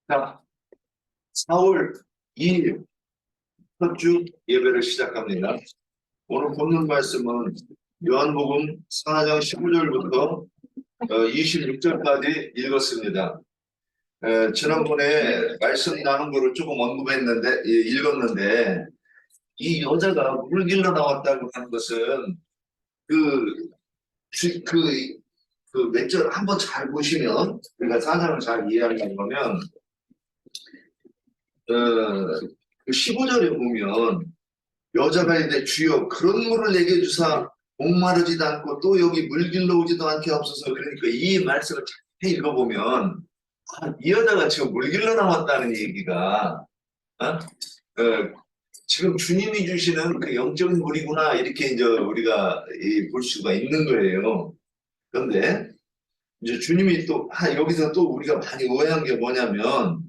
자, 4월 2일 첫 주 예배를 시작합니다. 오늘 본문 말씀은 요한복음 4장 15절부터 26절까지 읽었습니다. 지난번에 말씀 나눈 거를 조금 언급했는데, 읽었는데, 이 여자가 물 길러 나왔다고 하는 것은 몇 절 한번 잘 보시면, 우리가 사장을 잘 이해하려고 하면, 그 15절에 보면 여자가 이제 주여 그런 물을 내게 주사 목마르지도 않고 또 여기 물 길러 오지도 않게 하옵소서. 그러니까 이 말씀을 잘 읽어보면 이 여자가 지금 물 길러 나왔다는 얘기가 지금 주님이 주시는 그 영적인 물이구나 이렇게 이제 우리가 볼 수가 있는 거예요. 그런데 이제 주님이 또 여기서 또 우리가 많이 오해한 게 뭐냐면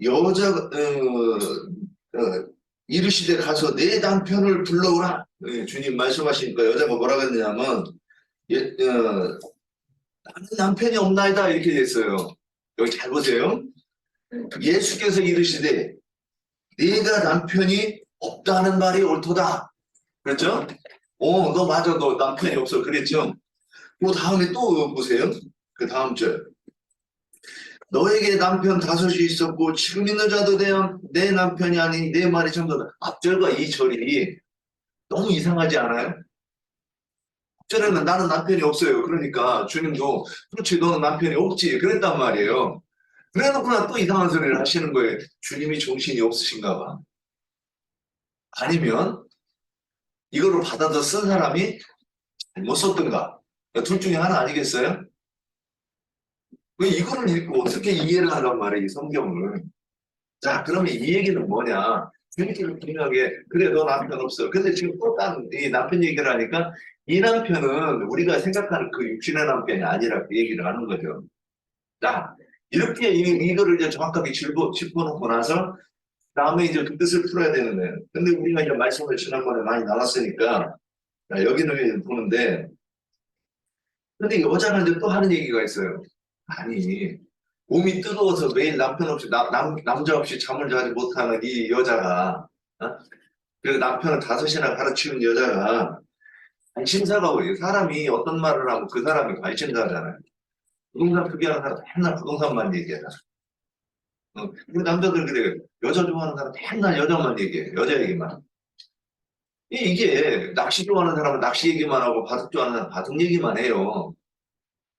여자가 이르시되 가서 내 남편을 불러오라. 주님 말씀하시니까 여자가 뭐라고 했냐면 나는 남편이 없나이다 이렇게 됐어요. 여기 잘 보세요. 예수께서 이르시되 네가 남편이 없다는 말이 옳도다. 그렇죠? 너 맞아, 너 남편이 없어 그랬죠? 그 다음에 또 보세요. 그 다음 절. 너에게 남편 5이 있었고 지금 있는 자도 내 남편이 아닌 내 말이 전부다. 앞절과 이 절이 너무 이상하지 않아요? 앞절에는 나는 남편이 없어요. 그러니까 주님도 그렇지 너는 남편이 없지 그랬단 말이에요. 그래놓고나 또 이상한 소리를 하시는 거예요. 주님이 정신이 없으신가 봐. 아니면 이거를 받아서 쓴 사람이 잘못 썼던가. 둘 중에 하나 아니겠어요? 왜 이거를 읽고 어떻게 이해를 하란 말이에요, 이 성경을. 자, 그러면 이 얘기는 뭐냐? 주님께서 분명하게, 그래, 너 남편 없어. 근데 지금 또 이 남편 얘기를 하니까 이 남편은 우리가 생각하는 그 육신의 남편이 아니라 그 얘기를 하는 거죠. 자, 이렇게 이거를 이제 정확하게 짚어놓고 나서 다음에 이제 그 뜻을 풀어야 되는 거예요. 근데 우리가 이제 말씀을 지난번에 많이 나눴으니까 여기는 보는데, 근데 여자가 이제 또 하는 얘기가 있어요. 아니, 몸이 뜨거워서 매일 남편 없이, 남자 없이 잠을 자지 못하는 이 여자가, 그 남편을 5이나 가르치는 여자가, 관심사가 뭐예요? 사람이 어떤 말을 하면 그 사람이 관심사잖아요. 부동산 투기하는 사람 맨날 부동산만 얘기해요. 우리 남자들 그래요. 여자 좋아하는 사람 맨날 여자만 얘기해요. 여자 얘기만. 이게 낚시 좋아하는 사람은 낚시 얘기만 하고 바둑 좋아하는 사람은 바둑 얘기만 해요.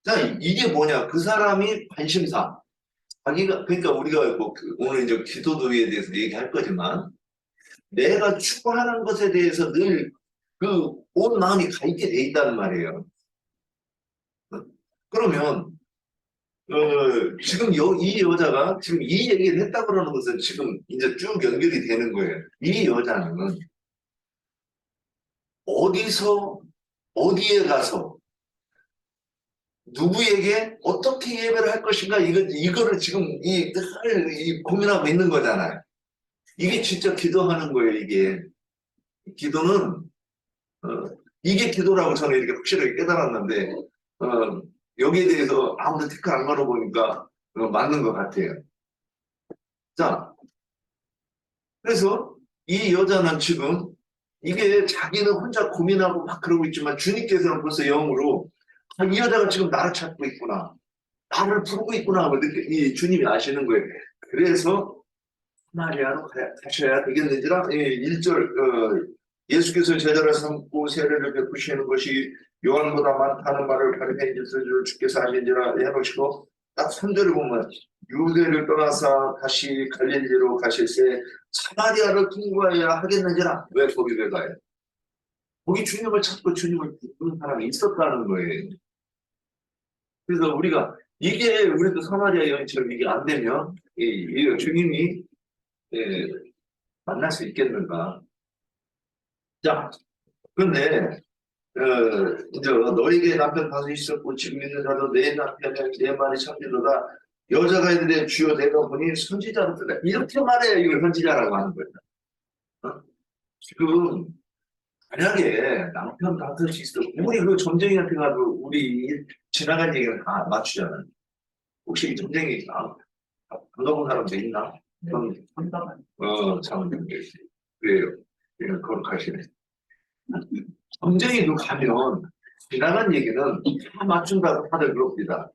자, 이게 뭐냐? 그 사람이 관심사. 자기가, 그러니까 우리가 오늘 이제 기도도에 대해서 얘기할 거지만, 내가 추구하는 것에 대해서 늘 온 마음이 가 있게 돼 있다는 말이에요. 그러면, 지금 이 여자가 지금 이 얘기를 했다 그러는 것은 지금 이제 쭉 연결이 되는 거예요. 이 여자는 어디에 가서, 누구에게 어떻게 예배를 할 것인가 이거를 지금 고민하고 있는 거잖아요. 이게 진짜 기도하는 거예요. 이게 기도는 이게 기도라고 저는 이렇게 확실하게 깨달았는데 여기에 대해서 아무도 태클 안 걸어보니까 맞는 것 같아요. 자, 그래서 이 여자는 지금 이게 자기는 혼자 고민하고 막 그러고 있지만 주님께서는 벌써 영으로 이 여자가 지금 나를 찾고 있구나. 나를 부르고 있구나. 이 주님이 아시는 거예요. 그래서 사마리아로 가셔야 되겠는지라 1절 예수께서 제자를 삼고 세례를 베푸시는 것이 요한보다 많다는 말을 가리켜 있을 주께서 아신지라 해놓으시고 딱 3절을 보면 유대를 떠나서 다시 갈릴리로 가실새 사마리아를 통과해야 하겠는지라. 왜 거기 왜 가요? 거기 주님을 찾고 주님을 부르는 사람이 있었다는 거예요. 그래서 우리도 사마리아 여인처럼 이게 안 되면 주님이 만날 수 있겠는가. 자, 그런데 이제 너에게 남편 5이 있었고 지금 있는 자도 내 남편이 내 말이 참되도다. 여자가 있는데 주여 내가 보니 선지자로 뜨다. 이렇게 말해야 이걸 선지자라고 하는 거예요. 지금 만약에 남편 5이 있어 우리 그 점쟁이한테 가도 우리 지나간 얘기를 다 맞추잖아요. 혹시 전쟁이 안 가본 사람도 있나? 그럼, 참, 그래요. 그냥 거룩하시네. 전쟁이 가면, 지나간 얘기는 다 맞춘다고 다들 그럽니다.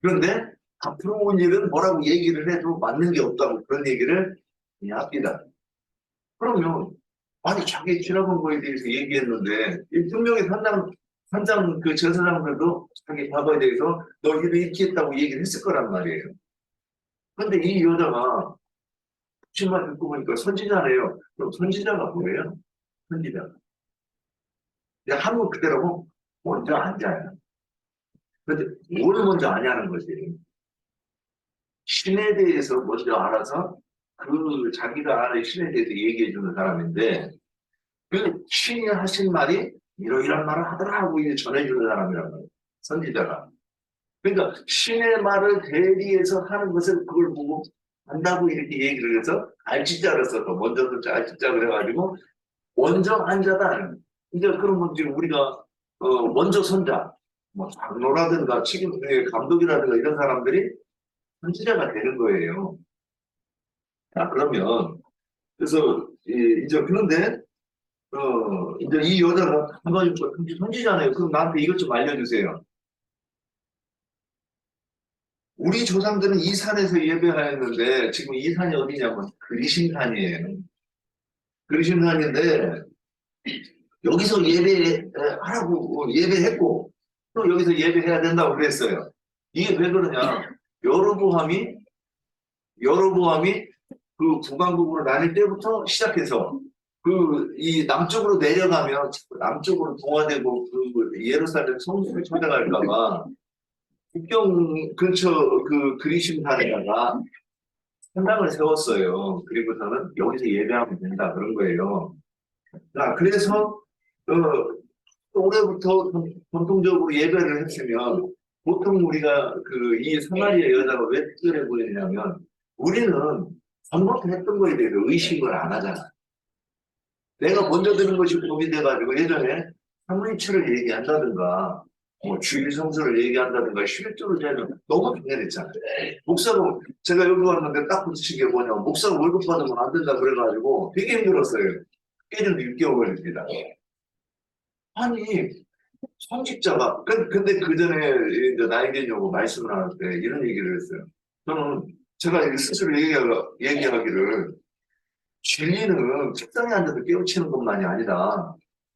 그런데 앞으로 온 일은 뭐라고 얘기를 해도 맞는 게 없다고 그런 얘기를 그냥 합니다. 그러면, 아니, 자기 지나간 거에 대해서 얘기했는데, 분명히 산장 그 전사장들도 자기 과거에 대해서 너 이를 이렇게 했다고 얘기를 했을 거란 말이에요. 근데 이 여자가 신만 듣고 보니까 선지자네요. 그럼 선지자가 뭐예요? 선지자. 그냥 한국 그대로 먼저 앉아요. 근데 뭘 먼저 아냐는 거지. 신에 대해서 먼저 알아서 그 자기가 아는 신에 대해서 얘기해 주는 사람인데 그 신이 하신 말이 이러이러한 말을 하더라 하고 이제 전해주는 사람이란 말이에요. 선지자가. 그러니까 신의 말을 대리해서 하는 것을 그걸 보고 한다고 이렇게 얘기를 해서 알지자를 써서 먼저 알지자 그래가지고 먼저 앉아다. 이제 그러면 지금 우리가 먼저 선자, 뭐 장로라든가 지금 감독이라든가 이런 사람들이 선지자가 되는 거예요. 자 그러면 그래서 이제 그런데 이제 이 여자가 한번 선지자네요. 그럼 나한테 이것 좀 알려주세요. 우리 조상들은 이 산에서 예배하였는데 지금 이 산이 어디냐면 그리심산이에요. 그리심산인데 여기서 예배하라고 예배했고 또 여기서 예배해야 된다고 그랬어요. 이게 왜 그러냐? 여로보암이 그 북왕국으로 나뉠 때부터 시작해서 그 이 남쪽으로 내려가면 남쪽으로 동화되고 그 예루살렘 성수를 찾아갈까봐 국경 근처 그 그리심산에다가 산당을 세웠어요. 그리고서는 여기서 예배하면 된다 그런 거예요. 자, 그래서 올해부터 전통적으로 예배를 했으면 보통 우리가 그 이 사마리아 여자가 왜 특별해 보이냐면 우리는 전부터 했던 거에 대해서 의식을 안 하잖아. 내가 먼저 드는 것이 법이 돼가지고 예전에 삼위일체를 얘기한다든가 뭐 주일 성수를 얘기한다든가 실제로 저는 너무 당연했잖아요. 목사가 제가 여기 왔는데 딱 붙이신 게 뭐냐면 목사가 월급 받으면 안 된다 그래가지고 되게 힘들었어요. 깨는 6개월 걸립니다. 아니 성직자가 근데 그 전에 이제 나이 되냐고 말씀을 하는때 이런 얘기를 했어요. 저는 제가 스스로 얘기하기를 진리는 책상에 앉아서 깨우치는 것만이 아니라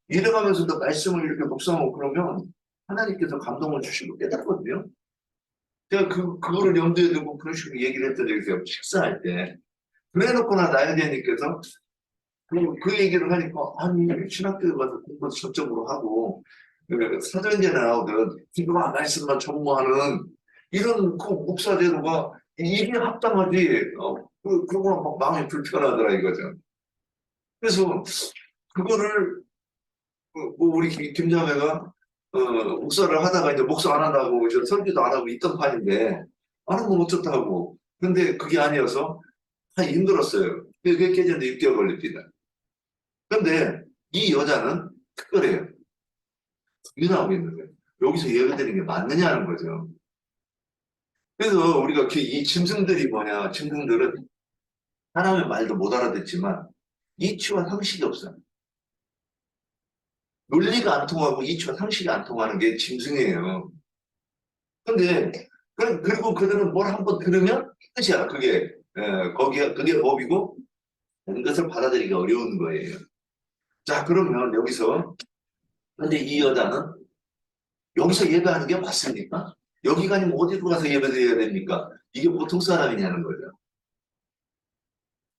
일어가면서도 말씀을 이렇게 묵상하고 그러면 하나님께서 감동을 주시고 깨닫거든요. 제가 그거를 염두에 두고 그런 식으로 얘기를 했던 적이 있어요. 식사할 때. 그래놓고나 나연대님께서 그 얘기를 하니까 아니 신학교에 가서 공부 저쪽으로 하고 사전제나 나오든 기도와 말씀만 전무하는 이런 그 목사 제도가 이게 합당하지 그거는 막 마음이 불편하더라 이거죠. 그래서 그거를 뭐 우리 김자매가 목사를 하다가 이제 목사 안 한다고 이제 설교도 안 하고 있던 판인데 안 하면 어쩌다고. 근데 그게 아니어서 힘들었어요. 그게 깨졌는데 6개월 걸립니다. 근데 이 여자는 특별해요. 고민하고 있는 거예요. 여기서 예배드리는 게 맞느냐는 거죠. 그래서 우리가 이 짐승들이 뭐냐, 짐승들은 사람의 말도 못 알아듣지만 이치와 상식이 없어요. 논리가 안 통하고 이치와 상식이 안 통하는 게 짐승이에요. 근데 그리고 그들은 뭘 한번 들으면 끝이야. 그게 법이고 다른 것을 받아들이기 어려운 거예요. 자 그러면 여기서 근데 이 여자는 여기서 예배하는 게 맞습니까? 여기가 아니면 어디로 가서 예배드려야 됩니까? 이게 보통 사람이냐는 거죠.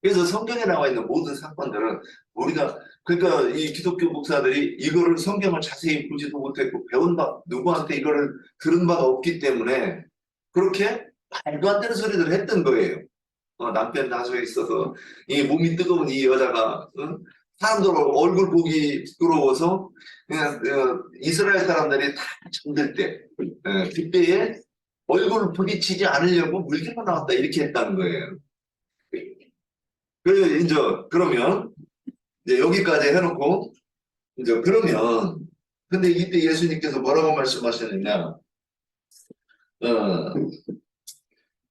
그래서 성경에 나와 있는 모든 사건들은 우리가 그러니까 이 기독교 목사들이 이거를 성경을 자세히 보지도 못했고 배운 바 누구한테 이거를 들은 바가 없기 때문에 그렇게 말도 안 되는 소리들을 했던 거예요. 남편 나소에 있어서 이 몸이 뜨거운 이 여자가 사람들 얼굴 보기 부끄러워서 그냥 이스라엘 사람들이 다 잠들 때 그때에 얼굴을 부딪히지 않으려고 물기만 나왔다 이렇게 했다는 거예요. 그러면 이제 여기까지 해놓고 이제 그러면 근데 이때 예수님께서 뭐라고 말씀하셨느냐?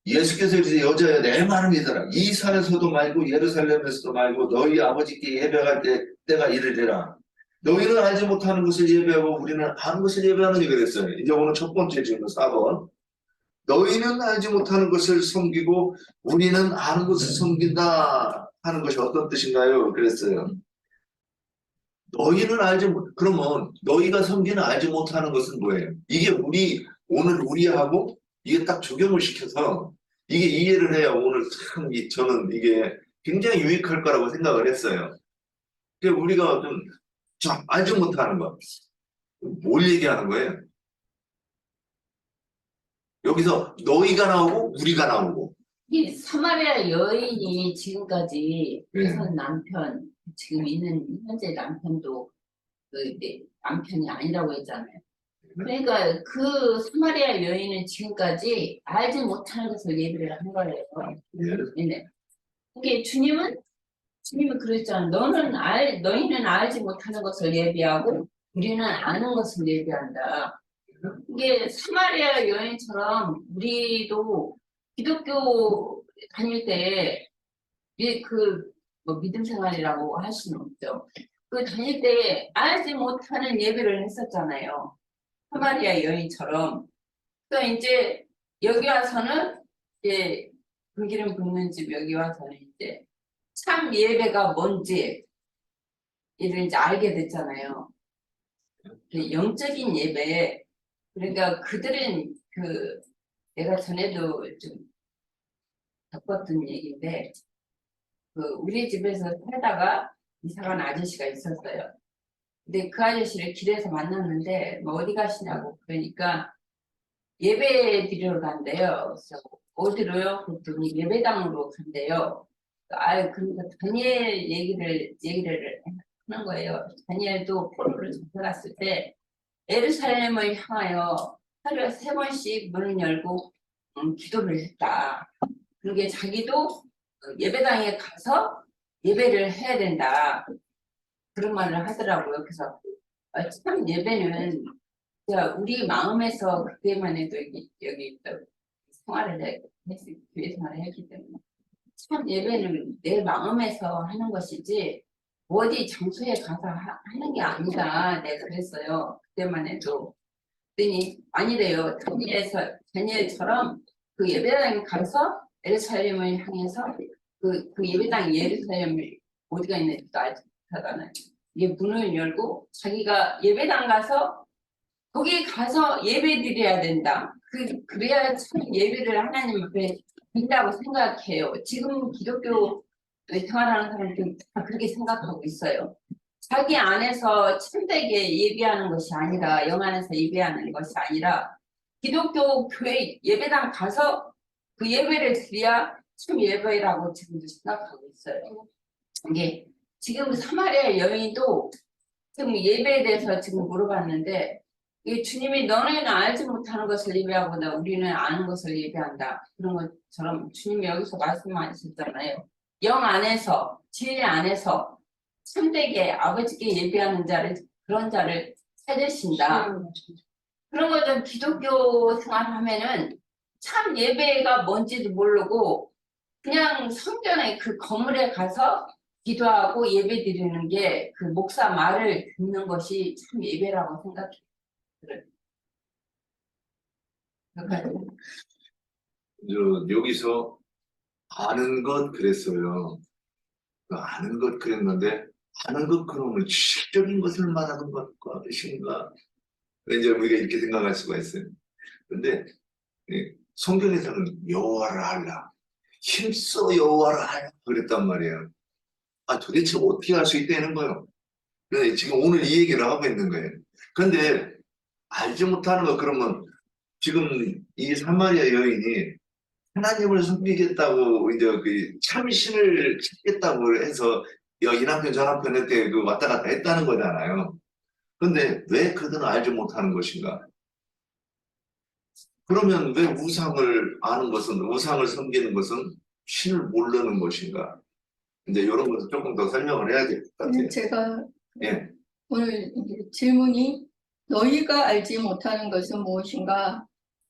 예수께서 이제 여자여 내 마음이더라. 이사에서도 말고 예루살렘에서도 말고 너희 아버지께 예배할 때가 이르리라. 너희는 알지 못하는 것을 예배하고 우리는 아는 것을 예배하느니 그랬어요. 이제 오늘 첫 번째 질문 4번. 너희는 알지 못하는 것을 섬기고 우리는 아는 것을 섬긴다 하는 것이 어떤 뜻인가요? 그랬어요. 너희는 알지 못, 그러면 너희가 섬기는 알지 못하는 것은 뭐예요? 이게 오늘 우리하고 이게 딱 적용을 시켜서 이게 이해를 해야 오늘 참 저는 이게 굉장히 유익할 거라고 생각을 했어요. 그러니까 우리가 좀 알지 못하는 것, 뭘 얘기하는 거예요? 여기서 너희가 나오고 우리가 나오고. 이 사마리아 여인이 지금까지 네. 선 남편, 지금 있는 현재 남편도 남편이 아니라고 했잖아요. 그러니까 그 사마리아 여인은 지금까지 알지 못하는 것을 예배를 한 거예요. 네. 그게 주님은 그랬잖아요. 너희는 알지 못하는 것을 예배하고 우리는 아는 것을 예배한다. 이게 사마리아 여인처럼 우리도 기독교 다닐 때 뭐 믿음 생활이라고 할 수는 없죠. 그 다닐 때 알지 못하는 예배를 했었잖아요. 사마리아 여인처럼. 또 이제 여기 와서는 이제 불기름 붓는 집 여기 와서는 이제 참 예배가 뭔지 이를 이제 알게 됐잖아요. 영적인 예배. 그러니까 그들은 내가 전에도 좀 겪었던 얘기인데 우리 집에서 살다가 이사간 아저씨가 있었어요. 근데 그 아저씨를 길에서 만났는데 뭐 어디 가시냐고 그러니까 예배 드리러 간대요. 그래서 어디로요? 그랬더니 예배당으로 간대요. 그러니까 다니엘 얘기를 하는 거예요. 다니엘도 포로를 잡혀갔을 때 예루살렘을 향하여 하루에 3번씩 문을 열고 기도를 했다. 그게 자기도 예배당에 가서 예배를 해야 된다. 그런 말을 하더라고요. 그래서 참 예배는 우리 마음에서 그때만 해도 여기 생활을 교회 생활을 했기 때문에 참 예배는 내 마음에서 하는 것이지 어디 장소에 가서 하는 게 아니다. 내가 그랬어요. 그때만 해도. 그랬더니 아니래요. 다니엘처럼 그 예배당에 가서 예루살렘을 향해서 그 예배당 예루살렘을 어디가 있는지도 알지 못하잖아요. 이게 문을 열고 자기가 예배당 가서 거기 가서 예배 드려야 된다. 그래야 참 예배를 하나님 앞에 드린다고 생각해요. 지금 기독교 생활하는 사람들은 다 그렇게 생각하고 있어요. 자기 안에서 참되게 예배하는 것이 아니라 영 안에서 예배하는 것이 아니라 기독교 교회 예배당 가서 그 예배를 드려야 참 예배라고 지금도 생각하고 있어요. 이게 지금 사마리아 여인도 지금 예배에 대해서 지금 물어봤는데 이 주님이 너네는 알지 못하는 것을 예배하거나 우리는 아는 것을 예배한다. 그런 것처럼 주님이 여기서 말씀하셨잖아요. 영 안에서 진리 안에서 참되게 아버지께 예배하는 그런 자를 찾으신다. 그런 거 좀 기독교 생활하면은 참 예배가 뭔지도 모르고 그냥 성전에 그 건물에 가서 기도하고 예배 드리는 게 그 목사 말을 듣는 것이 참 예배라고 생각해요. 여기서 아는 것 그랬어요. 아는 것 그랬는데 아는 것 그러면 지식적인 것을 말하는 것과 뜻인가? 이제 우리가 이렇게 생각할 수가 있어요. 그런데 성경에서는 여호와를 알라, 힘써 여호와를 알라 그랬단 말이에요. 도대체 어떻게 할 수 있다는 거예요? 그래서 지금 오늘 이 얘기를 하고 있는 거예요. 그런데 알지 못하는 거 그러면 지금 이 사마리아 여인이 하나님을 섬기겠다고 이제 그 참신을 찾겠다고 해서 이 남편 저 남편한테 왔다 갔다 했다는 거잖아요. 그런데 왜 그들은 알지 못하는 것인가? 그러면 왜 우상을 섬기는 것은 신을 모르는 것인가? 이제 이런 것도 조금 더 설명을 해야 될 것 같아요. 제가 예. 오늘 질문이 너희가 알지 못하는 것은 무엇인가?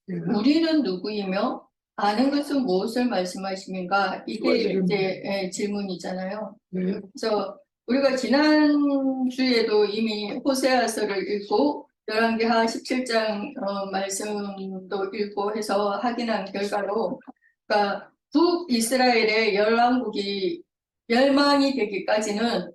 우리는 누구이며 아는 것은 무엇을 말씀하십니까? 이게 지금- 이제 질문이잖아요. 네. 그래서 우리가 지난주에도 이미 호세아서를 읽고 열왕기하 17장 말씀도 읽고 해서 확인한 결과로 그러니까 북이스라엘의 열왕국이 멸망이 되기까지는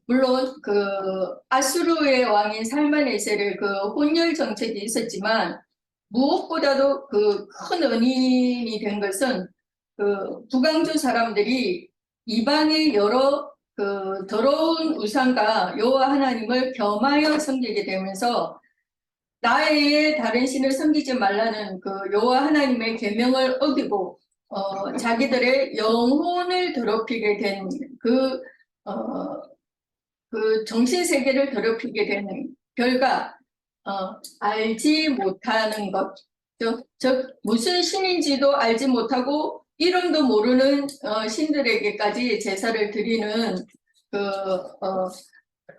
물론 그 아수르의 왕인 살만에셀의 그 혼혈 정책이 있었지만 무엇보다도 그 큰 원인이 된 것은 그 북왕조 사람들이 이방의 여러 그 더러운 우상과 여호와 하나님을 겸하여 섬기게 되면서 나 외에 다른 신을 섬기지 말라는 그 여호와 하나님의 계명을 어기고 자기들의 영혼을 더럽히게 된 그 정신 세계를 더럽히게 되는 결과 알지 못하는 것, 즉 무슨 신인지도 알지 못하고 이름도 모르는 신들에게까지 제사를 드리는 그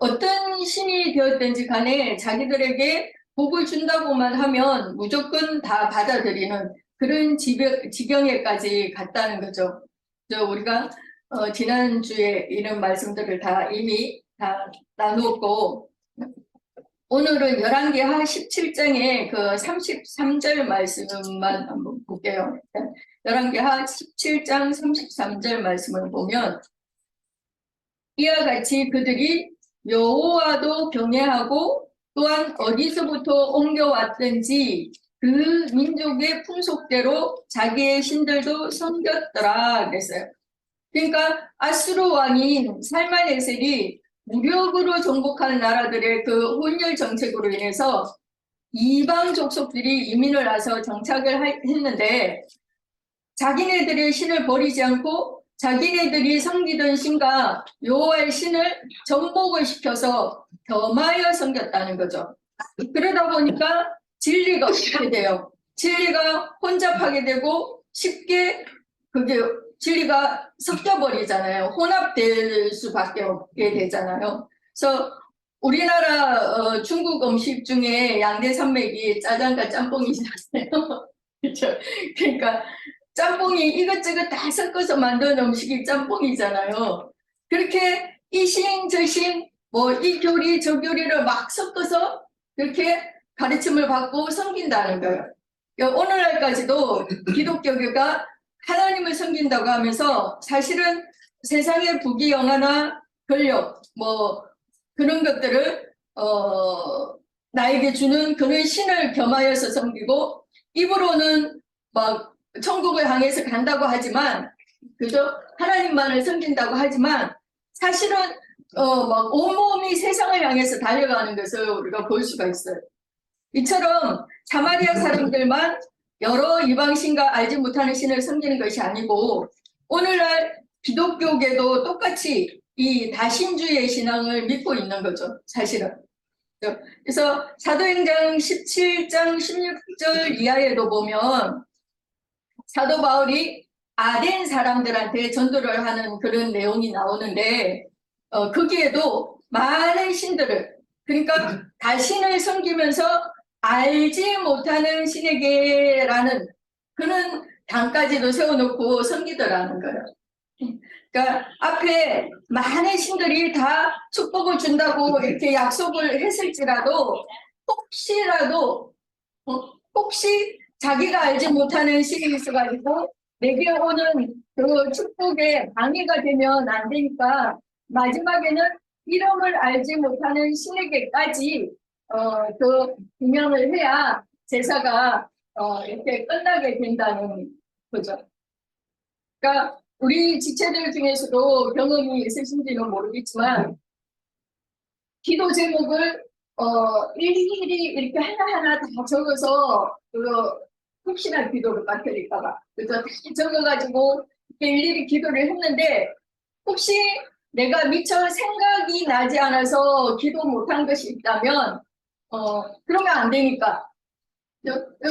어떤 신이 되었든지 간에 자기들에게 복을 준다고만 하면 무조건 다 받아들이는 그런 지경에까지 갔다는 거죠. 우리가 지난주에 이런 말씀들을 다 이미 다 나누었고 오늘은 열왕기하 17장의 그 33절 말씀만 한번 볼게요. 열왕기하 17장 33절 말씀을 보면 이와 같이 그들이 여호와도 경외하고 또한 어디서부터 옮겨왔든지 그 민족의 풍속대로 자기의 신들도 섬겼더라 그랬어요. 그러니까 아수르 왕인 살만에셀이 무력으로 정복한 나라들의 그 혼혈 정책으로 인해서 이방 족속들이 이민을 와서 정착을 했는데 자기네들의 신을 버리지 않고 자기네들이 섬기던 신과 여호와의 신을 전복을 시켜서 겸하여 섬겼다는 거죠. 그러다 보니까 진리가 없게 돼요. 진리가 혼잡하게 되고 쉽게 그게 진리가 섞여버리잖아요. 혼합될 수밖에 없게 되잖아요. 그래서 우리나라 중국 음식 중에 양대 산맥이 짜장과 짬뽕이잖아요. 그렇죠? 그러니까 짬뽕이 이것저것 다 섞어서 만든 음식이 짬뽕이잖아요. 그렇게 이신 저신 뭐 이 교리 저 교리를 막 섞어서 그렇게 가르침을 받고 섬긴다는 거예요. 그러니까 오늘날까지도 기독교가 하나님을 섬긴다고 하면서 사실은 세상의 부귀영화나 권력 뭐 그런 것들을 나에게 주는 그런 신을 겸하여서 섬기고 입으로는 막 천국을 향해서 간다고 하지만 그죠? 하나님만을 섬긴다고 하지만 사실은 막 온몸이 세상을 향해서 달려가는 것을 우리가 볼 수가 있어요. 이처럼 사마리아 사람들만 여러 이방신과 알지 못하는 신을 섬기는 것이 아니고 오늘날 기독교계도 똑같이 이 다신주의 신앙을 믿고 있는 거죠. 사실은. 그래서 사도행전 17장 16절 이하에도 보면 사도 바울이 아덴 사람들한테 전도를 하는 그런 내용이 나오는데 거기에도 많은 신들을 그러니까 다신을 섬기면서 알지 못하는 신에게라는 그런 단까지도 세워놓고 섬기더라는 거예요. 그러니까 앞에 많은 신들이 다 축복을 준다고 이렇게 약속을 했을지라도 혹시 자기가 알지 못하는 신이 있어가지고 내게 오는 그 축복에 방해가 되면 안 되니까 마지막에는 이름을 알지 못하는 신에게까지 그 분명을 해야 제사가 이렇게 끝나게 된다는 거죠. 그러니까 우리 지체들 중에서도 경험이 있으신지는 모르겠지만 기도 제목을 일일이 이렇게 하나하나 다 적어서 혹시나 기도를 빠뜨릴까봐 그래서 다 적어가지고 일일이 기도를 했는데 혹시 내가 미처 생각이 나지 않아서 기도 못한 것이 있다면 그러면 안 되니까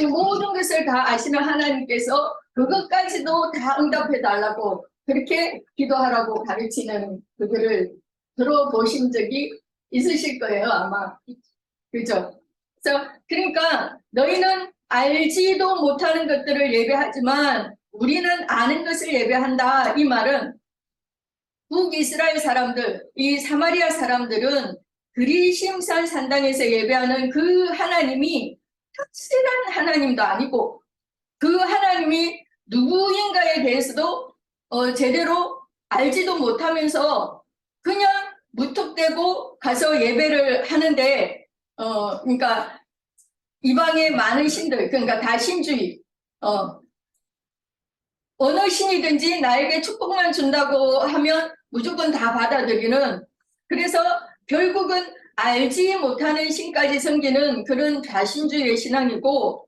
모든 것을 다 아시는 하나님께서 그것까지도 다 응답해 달라고 그렇게 기도하라고 가르치는 그들을 들어보신 적이 있으실 거예요 아마. 그죠? 그래서 그러니까 너희는 알지도 못하는 것들을 예배하지만 우리는 아는 것을 예배한다. 이 말은 북이스라엘 사람들, 이 사마리아 사람들은 그리심산 산당에서 예배하는 그 하나님이 특실한 하나님도 아니고 그 하나님이 누구인가에 대해서도 제대로 알지도 못하면서 그냥 무턱대고 가서 예배를 하는데 그러니까 이방의 많은 신들, 그러니까 다신주의, 어느 신이든지 나에게 축복만 준다고 하면 무조건 다 받아들이는, 그래서 결국은 알지 못하는 신까지 섬기는 그런 다신주의 신앙이고,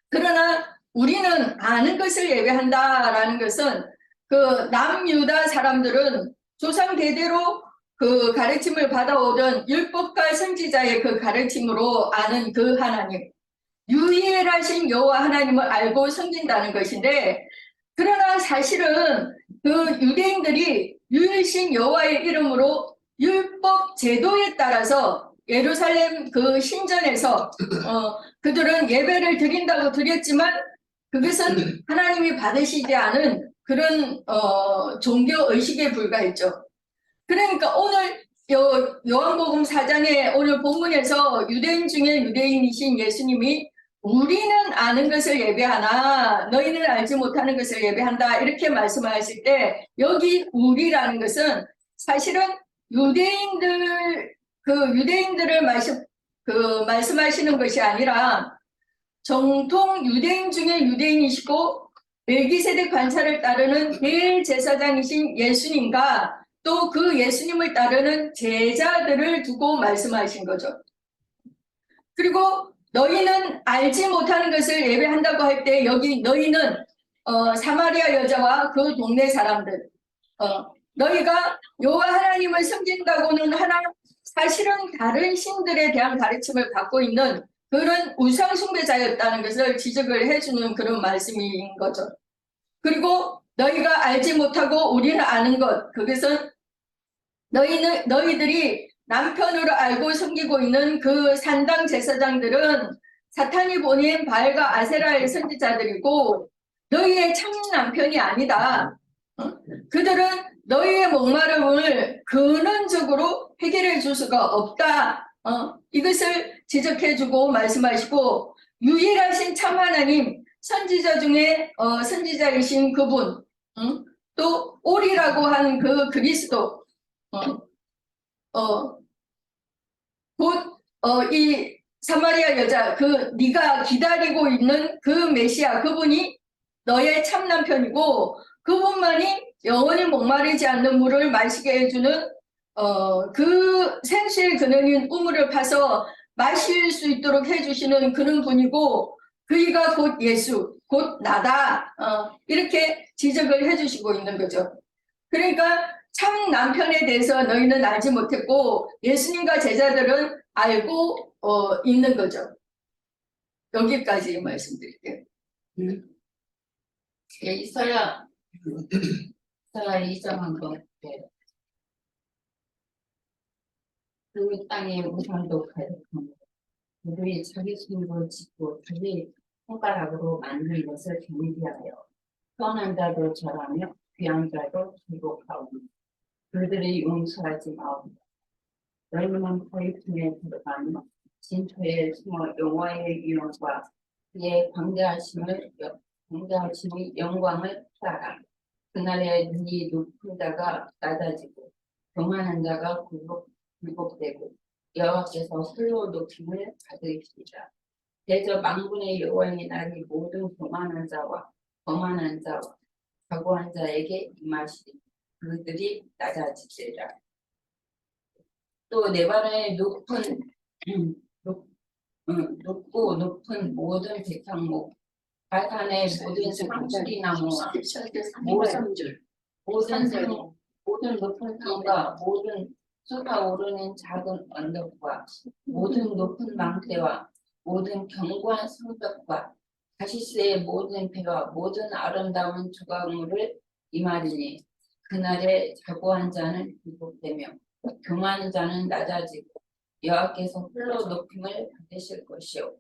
그러나 우리는 아는 것을 예배한다라는 것은 그 남유다 사람들은 조상 대대로 그 가르침을 받아오던 율법과 선지자의 그 가르침으로 아는 그 하나님, 유일하신 여호와 하나님을 알고 섬긴다는 것인데, 그러나 사실은 그 유대인들이 유일신 여호와의 이름으로 율법 제도에 따라서 예루살렘 그 신전에서 그들은 예배를 드린다고 드렸지만 그것은 하나님이 받으시지 않은 그런 종교 의식에 불과했죠. 그러니까 오늘 요한복음 4장의 오늘 본문에서 유대인 중에 유대인이신 예수님이 우리는 아는 것을 예배하나 너희는 알지 못하는 것을 예배한다 이렇게 말씀하실 때 여기 우리라는 것은 사실은 유대인들을 말씀하시는 것이 아니라 정통 유대인 중에 유대인이시고 멜기세덱 관찰을 따르는 대제사장이신 예수님과 또 그 예수님을 따르는 제자들을 두고 말씀하신 거죠. 그리고 너희는 알지 못하는 것을 예배한다고 할 때 여기 너희는 사마리아 여자와 그 동네 사람들, 너희가 여호와 하나님을 섬긴다고는 하나 사실은 다른 신들에 대한 가르침을 받고 있는 그런 우상 숭배자였다는 것을 지적을 해주는 그런 말씀인 거죠. 그리고 너희가 알지 못하고 우리는 아는 것, 그것은 너희들이 남편으로 알고 섬기고 있는 그 산당 제사장들은 사탄이 보낸 바알과 아세라의 선지자들이고 너희의 참 남편이 아니다. 그들은 너희의 목마름을 근원적으로 해결해 줄 수가 없다. 이것을 지적해주고 말씀하시고 유일하신 참 하나님, 선지자 중에 선지자이신 그분, 또 오리라고 한 그 그리스도, 곧 이 사마리아 여자, 그 네가 기다리고 있는 그 메시아, 그분이 너의 참 남편이고 그분만이 영원히 목마르지 않는 물을 마시게 해주는 그 생수의 근원인 우물을 파서 마실 수 있도록 해주시는 그런 분이고 그이가 곧 예수, 곧 나다, 이렇게 지적을 해주시고 있는 거죠. 그러니까 참 남편에 대해서 너희는 알지 못했고 예수님과 제자들은 알고 있는 거죠. 여기까지 말씀드릴게요. 예, 이사야 2장 한번 볼게요. 그 땅에 우상도 가득합니다. 그들이 자기 손으로 짓고 자기 손가락으로 만든 것을 경비하여 선한 자도 절하며 귀한 자도 기복하오니 그들이 용서하지 마옵니다. 너희는 거위틈에 들어가며 진토에 숨어 여호와의 유업과 그의 광대하심의 영광을 따라. 그날에 눈이 높은 자가 낮아지고 교만한 자가 굴복되고 여호와께서 홀로 높임을 받으시리라. 대저 만군의 여호와의 날이 모든 교만한 자와 거만한 자와 각오한 자에게 임하시리. 그들이 낮아지리라. 또 네바노의 높고 높은 모든 백향목, 발산의 모든 상수리나무, 모든 높은 산과 모든 솟아오르는 작은 언덕과 모든 높은 망대와 모든 견고한 성벽과 다시스의 모든 배와 모든 아름다운 조각물을 임하리니 그날에 자고한 자는 굴복되며 교만한 자는 낮아지고 여호와께서 홀로 높임을 받으실 것이요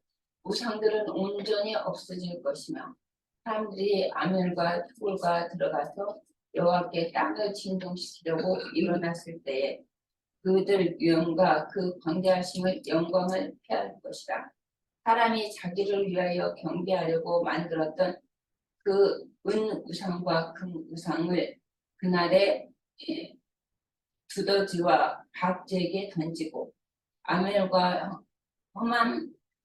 우상들은 온전히 없어질 것이며 사람들이 아멜과 투굴과 들어가서 여호와께 땅을 진동시키려고 일어났을 때에 그들 위엄과 그 광대하심의 영광을 피할 것이라. 사람이 자기를 위하여 경배하려고 만들었던 그 은 우상과 금 우상을 그날에 두더지와 박쥐에게 던지고 아멜과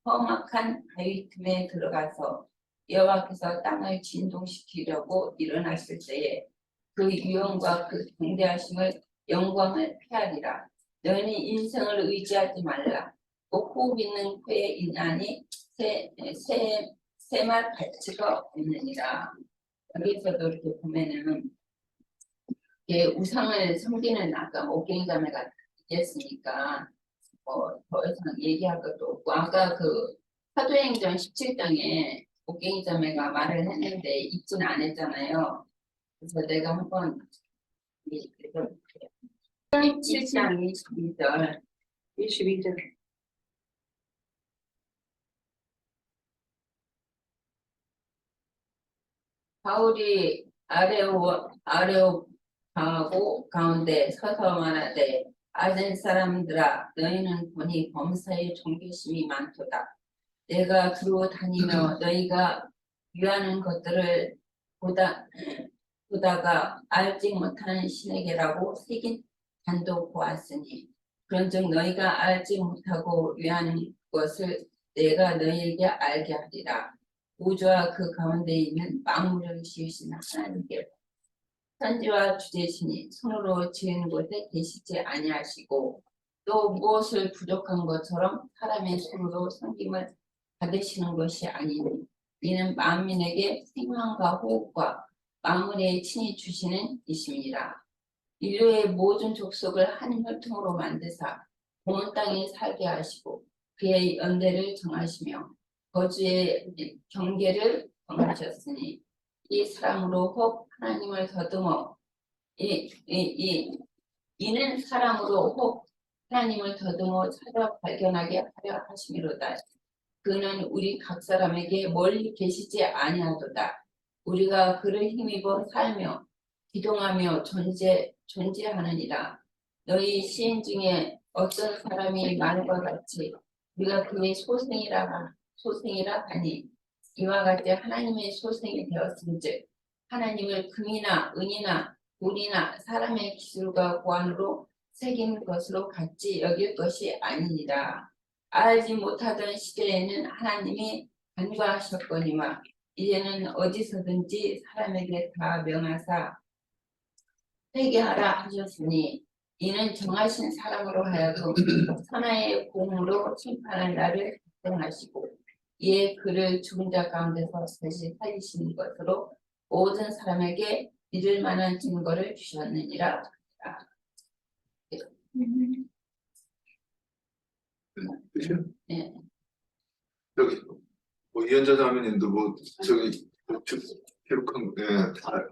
험악한 바위 틈에 들어가서 여호와께서 땅을 진동시키려고 일어났을 때에 그 위엄과 그 경대하심을 영광을 피하리라. 너희는 인생을 의지하지 말라. 또 호흡 있는 코에 인하니 새말 가치가 없느니라. 여기서도 이렇게 보면은 이게 우상을 섬기는 아까 옥경자매가 얘기했으니까 더 이상 얘기할 것도 없고 아까 그 사도행전 17장에 옥경자매가 말을 했는데 읽진 않았잖아요. 그래서 내가 한번 읽어볼게요. 17장 22절 22절. 바울이 아레오파고 가운데 서서 말하되 아덴 사람들아 너희는 보니 범사에 종교심이 많도다. 내가 두루 다니며 너희가 위하는 것들을 보다가 알지 못하는 신에게라고 새긴 단도 보았으니 그런즉 너희가 알지 못하고 위하는 것을 내가 너희에게 알게 하리라. 우주와 그 가운데 있는 만물을 지으신 하나님께 천지와 주제신이 손으로 지은 곳에 계시지 아니하시고 또 무엇을 부족한 것처럼 사람의 손으로 섬김을 받으시는 것이 아니니 이는 만민에게 생명과 호흡과 만물에 친히 주시는 이심이라. 인류의 모든 족속을 한 혈통으로 만드사 온 땅에 살게 하시고 그의 연대를 정하시며 거주의 경계를 정하셨으니 이 사람으로 혹 하나님을 더듬어 이는 사람으로 혹 하나님을 더듬어 찾아 발견하게 하려 하심이로다. 그는 우리 각 사람에게 멀리 계시지 아니하도다. 우리가 그를 힘입어 살며 기동하며 존재하느니라. 너희 시인 중에 어떤 사람이 말한 것 같이 우리가 그의 소생이라 하니 이와 같이 하나님의 소생이 되었은즉 하나님을 금이나 은이나 물이나 사람의 기술과 고안으로 새긴 것으로 같이 여길 것이 아니니라. 알지 못하던 시대에는 하나님이 간과하셨거니와 이제는 어디서든지 사람에게 다 명하사 회개하라 하셨으니 이는 정하신 사람으로 하여금 선하의 공으로 심판할 날을 정하시고 이에 그를 죽은 자 가운데서 다시 살리시는 것으로 모든 사람에게 믿을 만한 증거를 주셨느니라. 그죠? 네. 여기 이현자 자매님도 저기 기록한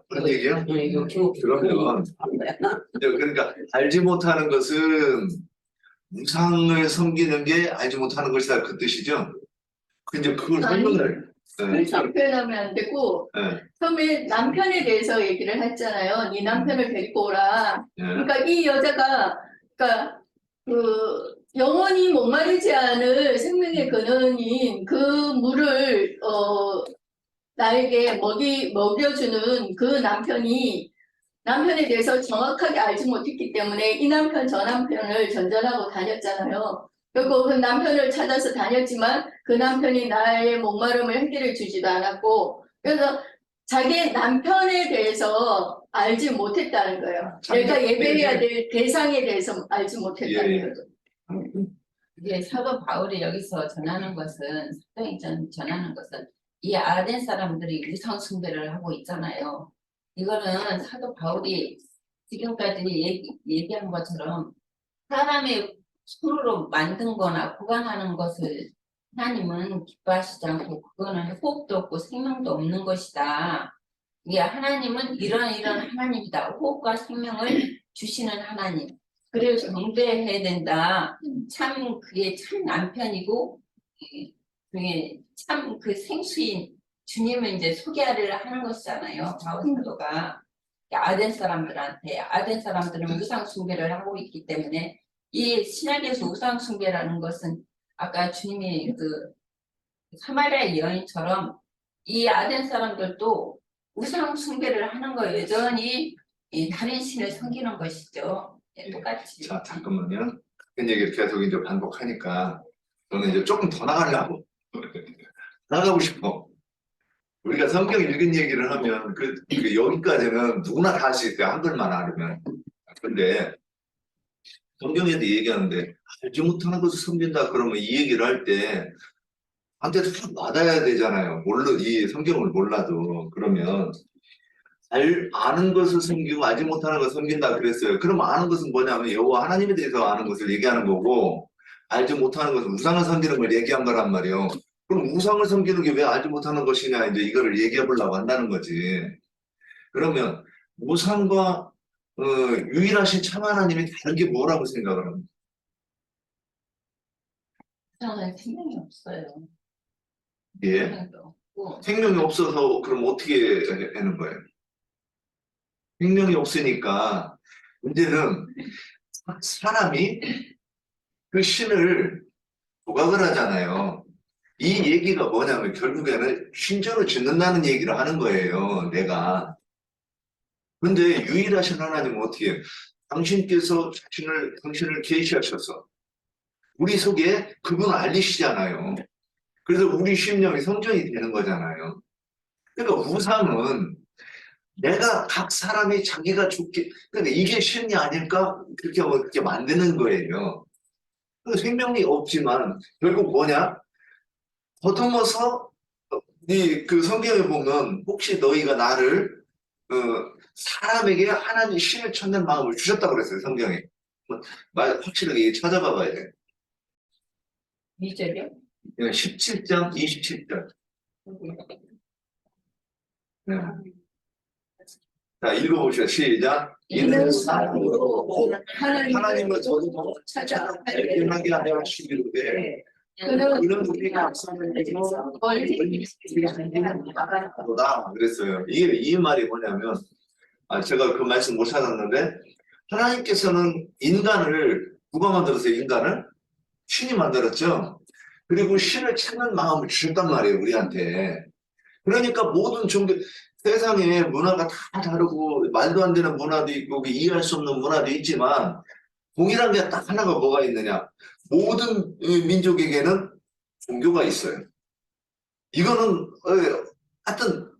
그런 얘기야? 그러면 그러니까 알지 못하는 것은 우상을 섬기는 게 알지 못하는 것이다 그 뜻이죠? 근데 그걸 설명을 그렇게 표현하면 안 되고 처음에 남편에 대해서 얘기를 했잖아요. 네 남편을 데리고 오라. 그러니까 이 여자가 그러니까 그 영원히 목마르지 않을 생명의 근원인 그 물을 나에게 먹여주는 그 남편에 대해서 정확하게 알지 못했기 때문에 이 남편 저 남편을 전전하고 다녔잖아요. 그리고 그 남편을 찾아서 다녔지만 그 남편이 나의 목마름을 해결해 주지도 않았고 그래서 자기 남편에 대해서 알지 못했다는 거예요. 내가 예배해야 될 대상에 대해서 알지 못했다는 거죠. 이게 사도 바울이 여기서 전하는 것은 사도행전 전하는 것은 이 아덴 사람들이 우상 숭배를 하고 있잖아요. 이거는 사도 바울이 지금까지 얘기한 것처럼 사람의 손으로 만든 거나 보관하는 것을 하나님은 기뻐하시지 않고 그거는 호흡도 없고 생명도 없는 것이다. 이게 하나님은 이런 하나님이다. 호흡과 생명을 주시는 하나님. 그래서 경배해야 된다. 참 그게 참 남편이고 중에 참 그 생수인 주님을 이제 소개를 하는 것이잖아요. 바울사도가 아덴 사람들한테 아덴 사람들은 우상 숭배를 하고 있기 때문에 이 신약에서 우상 숭배라는 것은 아까 주님이 그 사마리아 여인처럼 이 아덴 사람들도 우상 숭배를 하는 거 여전히 이 다른 신을 섬기는 것이죠. 예, 똑같이. 자, 잠깐만요. 같은 얘기를 계속 이제 반복하니까 저는 이제 조금 더 나가려고 나가고 싶어. 우리가 성경 읽은 얘기를 하면 그 여기까지는 누구나 다 할 수 있어요. 한글만 알으면. 근데 성경에도 얘기하는데 알지 못하는 것을 섬긴다 그러면 이 얘기를 할 때 한테 다 받아야 되잖아요. 이 성경을 몰라도. 그러면 아는 것을 섬기고 알지 못하는 것을 섬긴다 그랬어요. 그럼 아는 것은 뭐냐면 여호와 하나님에 대해서 아는 것을 얘기하는 거고 알지 못하는 것은 우상을 섬기는 걸 얘기한 거란 말이에요. 그럼 우상을 섬기는 게 왜 알지 못하는 것이냐 이제 이거를 얘기해 보려고 한다는 거지. 그러면 우상과 유일하신 참 하나님이 다른 게 뭐라고 생각을 합니까? 우상은 생명이 없어요. 예. 생명도 없고 생명이 없어서 그럼 어떻게 하는 거예요? 생명이 없으니까 문제는 사람이 그 신을 조각을 하잖아요. 이 얘기가 뭐냐면 결국에는 신전을 짓는다는 얘기를 하는 거예요. 내가. 근데 유일하신 하나님은 어떻게 해요? 당신을 계시하셔서 우리 속에 그분을 알리시잖아요. 그래서 우리 심령이 성전이 되는 거잖아요. 그러니까 우상은 내가 각 사람이 자기가 좋게, 그러니까 이게 신이 아닐까? 그렇게 만드는 거예요. 그 생명이 없지만 결국 뭐냐? 더듬어서 그 성경에 보면 혹시 너희가 나를 사람에게 하나님 신을 찾는 마음을 주셨다고 그랬어요. 성경에. 말 확실하게 찾아봐 봐야 돼. 2절이요? 17장 27절. 네. 자, 읽어보시죠. 시작. 이는 사람으로 하나님을 저도 찾아 발견하게 하려 하시기로되 그는 우리가 멀리 보다 그랬어요. 이 말이 뭐냐면 제가 그 말씀 못 찾았는데 하나님께서는 인간을 누가 만들었어요? 인간을 신이 만들었죠. 그리고 신을 찾는 마음을 주셨단 말이에요. 우리한테. 그러니까 모든 종교 세상에 문화가 다 다르고 말도 안 되는 문화도 있고 이해할 수 없는 문화도 있지만 동일한 게 딱 하나가 뭐가 있느냐? 모든 민족에게는 종교가 있어요. 이거는 하여튼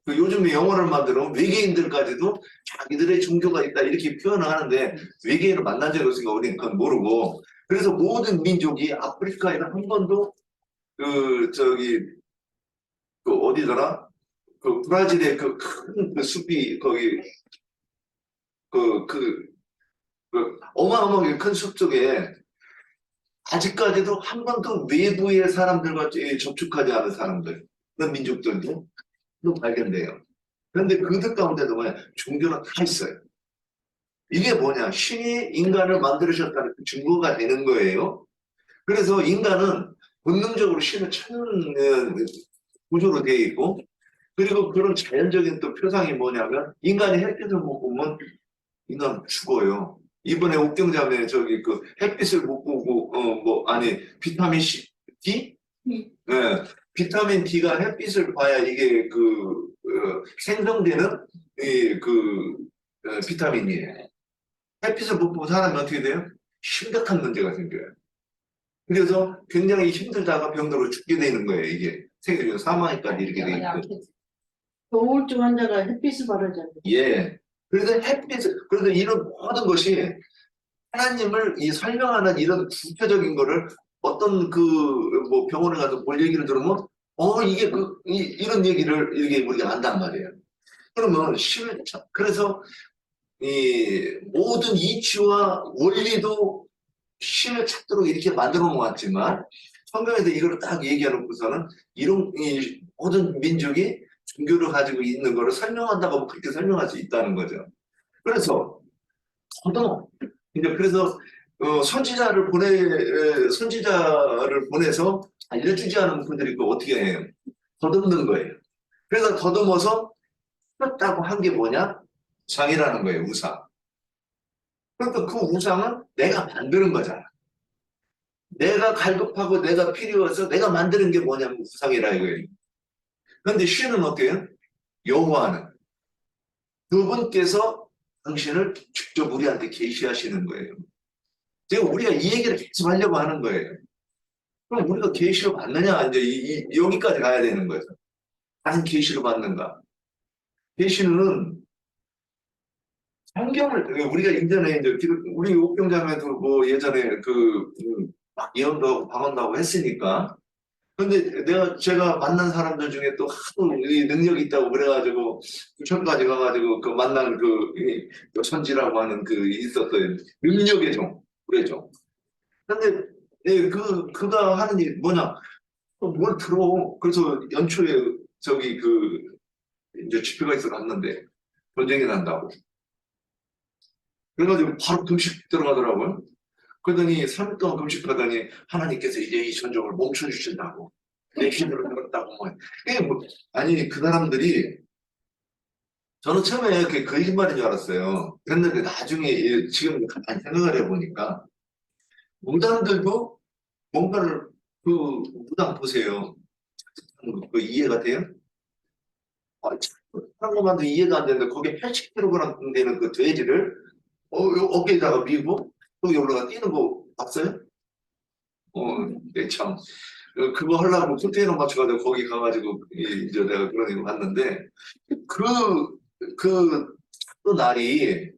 요즘에 영어를 만들어 외계인들까지도 자기들의 종교가 있다 이렇게 표현을 하는데 외계인을 만난 적이 없으니까 우리는 그건 모르고 그래서 모든 민족이 아프리카에는 한 번도 어디더라? 그 브라질의 그 큰 숲이 거기 어마어마하게 큰 숲 속에 아직까지도 한 번도 외부의 사람들과 접촉하지 않은 사람들, 그런 민족들도 또 발견돼요. 그런데 그들 가운데도 뭐냐? 종교는 다 있어요. 이게 뭐냐? 신이 인간을 만들으셨다는 그 증거가 되는 거예요. 그래서 인간은 본능적으로 신을 찾는 구조로 되어 있고 그리고 그런 자연적인 또 표상이 뭐냐면 인간이 햇빛을 못 보면 인간 죽어요. 이번에 옥경자매 그 햇빛을 못 보고 비타민 D? 네. 비타민 D가 햇빛을 봐야 이게 생성되는 비타민이에요. 햇빛을 못 보고 사람이 어떻게 돼요? 심각한 문제가 생겨요. 그래서 굉장히 힘들다가 병으로 죽게 되는 거예요. 이게 생기면 사망까지 이렇게 돼 있고. 우울증 환자가 햇빛을 바르잖아요. 예. 그래서 그래서 이런 모든 것이 하나님을 설명하는 이런 구체적인 거를 어떤 병원에 가서 볼 얘기를 들으면, 이게 이런 얘기를 이렇게 우리가 안단 말이에요. 그러면 그래서 이 모든 이치와 원리도 신을 찾도록 이렇게 만들어 놓았지만, 성경에서 이걸 딱 얘기해 놓고서는 이 모든 민족이 종교를 가지고 있는 거를 설명한다고 하면 그렇게 설명할 수 있다는 거죠. 그래서 저도 이제 그래서 선지자를 보내서 알려주지 않은 분들이 또 어떻게 해요? 더듬는 거예요. 그래서 더듬어서 했다고 한 게 뭐냐? 우상이라는 거예요, 우상. 그러니까 그 우상은 내가 만드는 거잖아. 내가 갈급하고 내가 필요해서 내가 만드는 게 뭐냐면 우상이라 이거예요. 그런데 신은 어때요? 여호와는 그분께서 당신을 직접 우리한테 계시하시는 거예요. 지금 우리가 이 얘기를 계속 하려고 하는 거예요. 그럼 우리가 계시를 받느냐? 이제 여기까지 가야 되는 거예요. 과연 계시를 받는가? 계시는 성경을 우리가 이전에 이제 우리 옥경장에도 뭐 예전에 막 예언도 하고 방언도 하고 했으니까. 근데 제가 만난 사람들 중에 또 하도 이 능력이 있다고 그래가지고 부천까지 가가지고 그 만난 이 선지라고 하는 있었어요. 능력의 종, 그래죠. 근데 그가 하는 일 뭐냐? 뭘 들어? 그래서 연초에 저기 이제 집회가 있어 갔는데 전쟁이 난다고. 그래가지고 바로 금식 들어가더라고요. 그러더니 3일 동안 금식하더니 하나님께서 이제 이 전쟁을 멈춰주신다고. 내 힘으로 들었다고. 아니, 그 사람들이 저는 처음에 그게 거짓말인 줄 알았어요. 그런데 나중에 지금 가만히 생각을 해보니까 무당들도 뭔가를 무당 보세요. 이해가 돼요? 한 것만도 이해가 안 되는데 거기에 80kg 되는 그 돼지를 어깨에다가 미고 또 여기다가 뛰는 거 봤어요? 네, 참. 그거 하려고 컨테이너 맞춰가지고 거기 가가지고 이제 내가 그런 거 봤는데 또 날이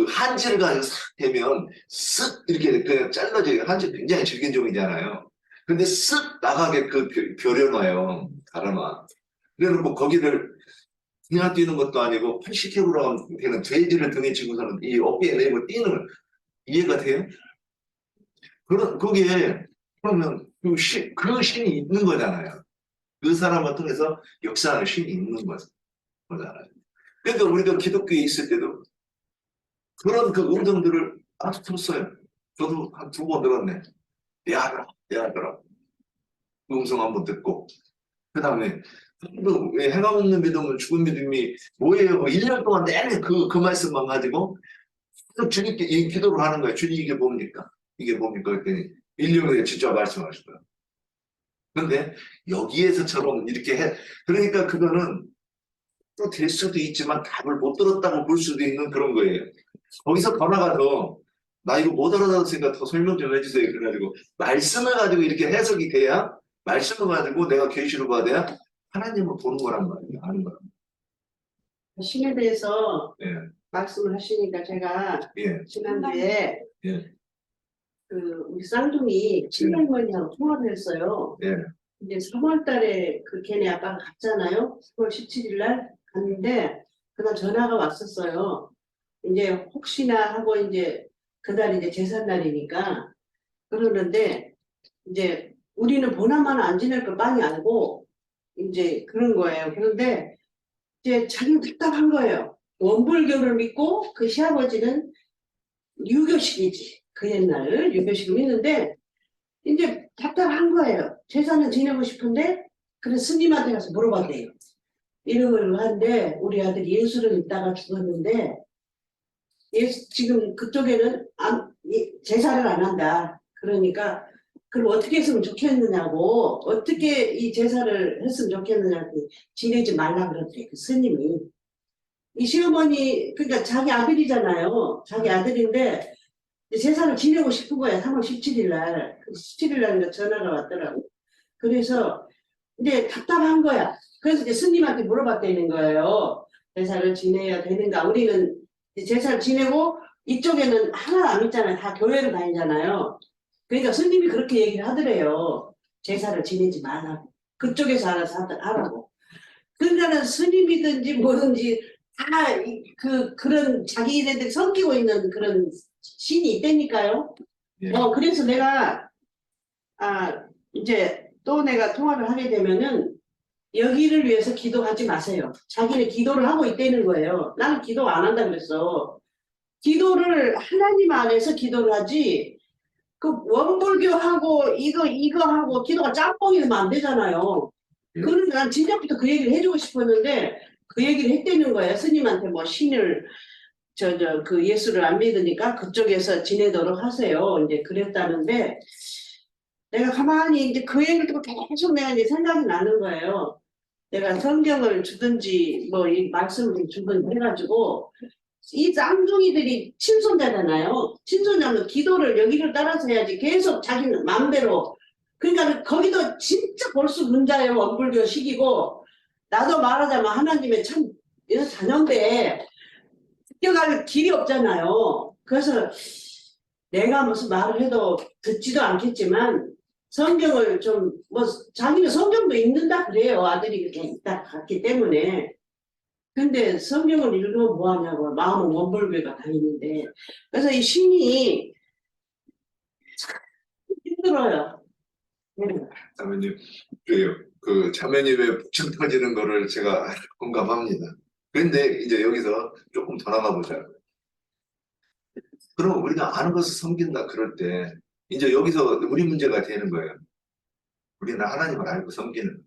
한지를 가지고 싹 대면 쓱 이렇게 그냥 잘라져요. 한지 굉장히 질긴 종이잖아요. 근데 쓱 나가게 벼려놔요. 갈아놔. 그래놓고 거기를 그냥 뛰는 것도 아니고 80kg 되는 돼지를 등에 지고서는 이 어깨에 내고 뛰는 이해가 돼요? 거기에 그러면 그 신이 있는 거잖아요. 그 사람을 통해서 역사하는 신이 있는 거잖아요. 그러니까 우리가 기독교에 있을 때도 그런 음성들을 아주 들었어요. 저도 한 2번 들었네. 대하더라. 그 음성 한번 듣고. 그 다음에 행함 없는 믿음은 죽은 믿음이 뭐예요? 1년 동안 내내 그 말씀만 가지고 주님께 이 기도를 하는 거예요. 주님 이게 뭡니까? 이게 뭡니까? 그랬더니 1년에 진짜 말씀하시더라고요. 그런데 여기에서처럼 이렇게 그러니까 그거는 또 될 수도 있지만 답을 못 들었다고 볼 수도 있는 그런 거예요. 거기서 더 나가서 나 이거 못 알아들었으니까 더 설명 좀 해주세요. 그래가지고 말씀을 가지고 이렇게 해석이 돼야 말씀을 가지고 내가 계시를 받아야 하나님을 보는 거란 말이에요. 아는 거란 말이에요. 신에 대해서 예. 말씀을 하시니까 제가 예. 지난주에 예. 우리 쌍둥이 친할머니하고 통화를 했어요. 예. 이제 3월 달에 걔네 아빠가 갔잖아요. 3월 17일 날 갔는데 그날 전화가 왔었어요. 이제 혹시나 하고 이제 그날 이제 제삿날이니까 그러는데 이제 우리는 보나마나 안 지낼 걸 빤히 알고 이제 그런 거예요. 그런데 이제 자기는 답답한 거예요. 원불교를 믿고 그 시아버지는 유교식이지. 그 옛날 유교식을 믿는데 이제 답답한 거예요. 제사는 지내고 싶은데 그래 스님한테 가서 물어봤대요. 이름을 하는데 우리 아들이 예술은 있다가 죽었는데 지금 그쪽에는 제사를 안 한다. 그러니까 그럼 어떻게 했으면 좋겠느냐고 어떻게 이 제사를 했으면 좋겠느냐고 지내지 말라 그러더래 그 스님이. 이 시어머니 그러니까 자기 아들이잖아요. 자기 아들인데 제사를 지내고 싶은 거야. 3월 17일 날. 17일 날 전화가 왔더라고. 그래서 이제 답답한 거야. 그래서 이제 스님한테 물어봤다는 거예요. 제사를 지내야 되는가. 우리는 제사를 지내고 이쪽에는 하나 안 믿잖아요. 다 교회를 다니잖아요. 그러니까 스님이 그렇게 얘기를 하더래요. 제사를 지내지 말라고. 그쪽에서 알아서 하라고. 그러니까는 스님이든지 뭐든지 다 그런 자기네들이 섬기고 있는 그런 신이 있다니까요. 예. 그래서 내가 이제 또 내가 통화를 하게 되면은 여기를 위해서 기도하지 마세요. 자기는 기도를 하고 있다는 거예요. 나는 기도 안 한다 그랬어. 기도를 하나님 안에서 기도를 하지 그 원불교하고 이거 하고 기도가 짬뽕이 되면 안 되잖아요. 예. 그러니까 난 진작부터 그 얘기를 해주고 싶었는데 그 얘기를 했다는 거예요. 스님한테 뭐 신을 그 예수를 안 믿으니까 그쪽에서 지내도록 하세요. 이제 그랬다는데 내가 가만히 이제 그 얘기를 듣고 계속 내가 이제 생각이 나는 거예요. 내가 성경을 주든지 뭐 이 말씀을 주든지 해가지고 이 쌍둥이들이 친손자잖아요. 친손자는 기도를 여기를 따라서 해야지 계속 자기는 마음대로. 그러니까 거기도 진짜 볼수 문자예요. 원불교 식이고 나도 말하자면 하나님의 참 자녀인데 뛰어갈 길이 없잖아요. 그래서 내가 무슨 말을 해도 듣지도 않겠지만 성경을 좀 뭐 자기는 성경도 읽는다 그래요. 아들이 이렇게 딱 갔기 때문에. 근데 성경을 읽으면 뭐하냐고 마음은 원불교가 다니는데 그래서 이 신이 참 힘들어요. 자매님, 그 자매님의 북청 터지는 거를 제가 공감합니다. 그런데 이제 여기서 조금 더 나가보자. 그럼 우리가 아는 것을 섬긴다 그럴 때 이제 여기서 우리 문제가 되는 거예요. 우리는 하나님을 알고 섬기는.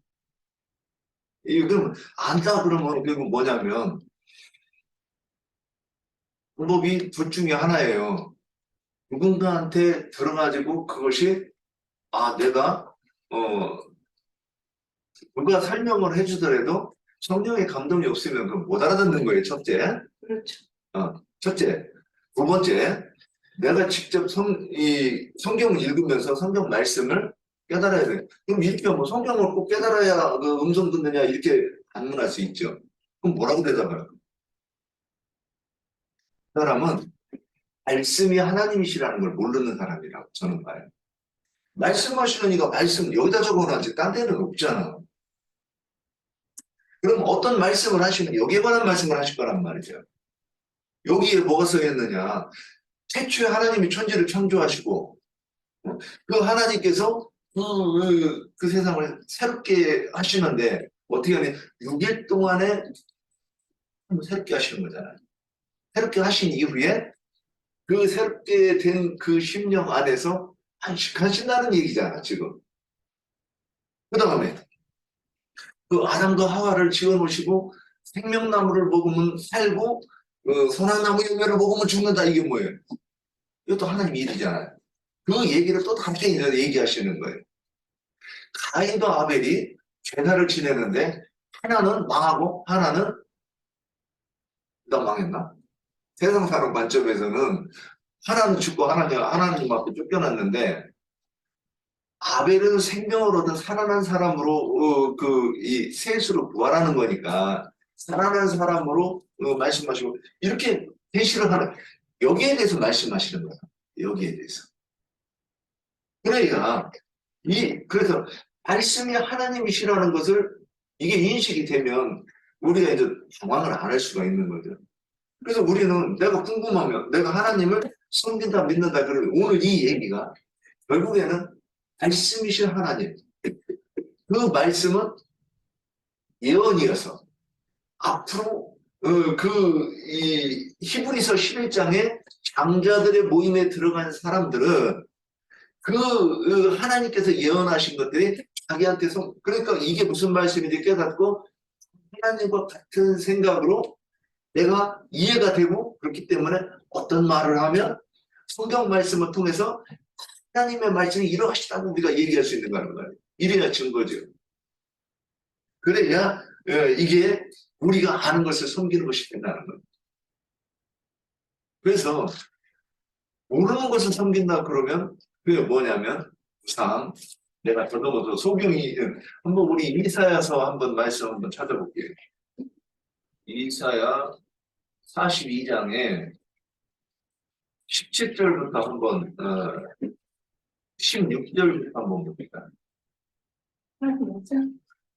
그럼 안다 그러면 결국 뭐냐면 방법이 둘 중에 하나예요. 누군가한테 들어가지고 그것이 내가 누가 설명을 해주더라도 성령의 감동이 없으면 그건 못 알아듣는 거예요. 첫째. 그렇죠. 첫째. 두 번째, 내가 직접 성경을 읽으면서 성경 말씀을 깨달아야 돼. 그럼 이렇게 뭐 성경을 꼭 깨달아야 그 음성 듣느냐 이렇게 반문할 수 있죠. 그럼 뭐라고 대답할까? 그 사람은 말씀이 하나님이시라는 걸 모르는 사람이라고 저는 봐요. 말씀하시는 이가 말씀 여기다 적어놨지 딴 데는 없잖아. 그럼 어떤 말씀을 하시면 여기에 관한 말씀을 하실 거란 말이죠. 여기에 뭐가 써있느냐. 최초에 하나님이 천지를 창조하시고 그 하나님께서 그 세상을 새롭게 하시는데 어떻게 하면 6일 동안에 새롭게 하시는 거잖아요. 새롭게 하신 이후에 그 새롭게 된 그 심령 안에서 안식하신다는 얘기잖아 지금. 그 다음에 그 아담과 하와를 지어놓으시고 생명나무를 먹으면 살고 선악나무 열매를 먹으면 죽는다. 이게 뭐예요? 이것도 하나님 일이잖아요. 그 얘기를 또 다시 얘기하시는 거예요. 가인과 아벨이 제사를 지내는데 하나는 망하고 하나는 나 망했나? 세상 사람 관점에서는 하나는 죽고 하나님 앞에 쫓겨났는데 아벨은 생명을 얻은 살아난 사람으로 이 셋으로 부활하는 거니까 살아난 사람으로 말씀하시고 이렇게 계시를 하는 여기에 대해서 말씀하시는 거야. 여기에 대해서. 그러니까 그래서 말씀이 하나님이시라는 것을 이게 인식이 되면 우리가 이제 방황을 안 할 수가 있는 거죠. 그래서 우리는 내가 궁금하면 내가 하나님을 섬긴다 믿는다 그러면 오늘 이 얘기가 결국에는 말씀이신 하나님 그 말씀은 예언이어서 앞으로 이 히브리서 11장에 장자들의 모임에 들어간 사람들은 그 하나님께서 예언하신 것들이 자기한테서 그러니까 이게 무슨 말씀인지 깨닫고 하나님과 같은 생각으로 내가 이해가 되고 그렇기 때문에 어떤 말을 하면 성경 말씀을 통해서 하나님의 말씀이 이러하시다고 우리가 얘기할 수 있는 거란 말이에요. 이래야 증거죠. 그래야 이게 우리가 아는 것을 섬기는 것이 된다는 거예요. 그래서 모르는 것을 섬긴다 그러면 그게 뭐냐면 우상 내가 더더더 소경이 한번 우리 이사야서 한번 말씀 한번 찾아볼게요. 이사야 42장에 17절부터 한번 16절부터 한번 봅니다.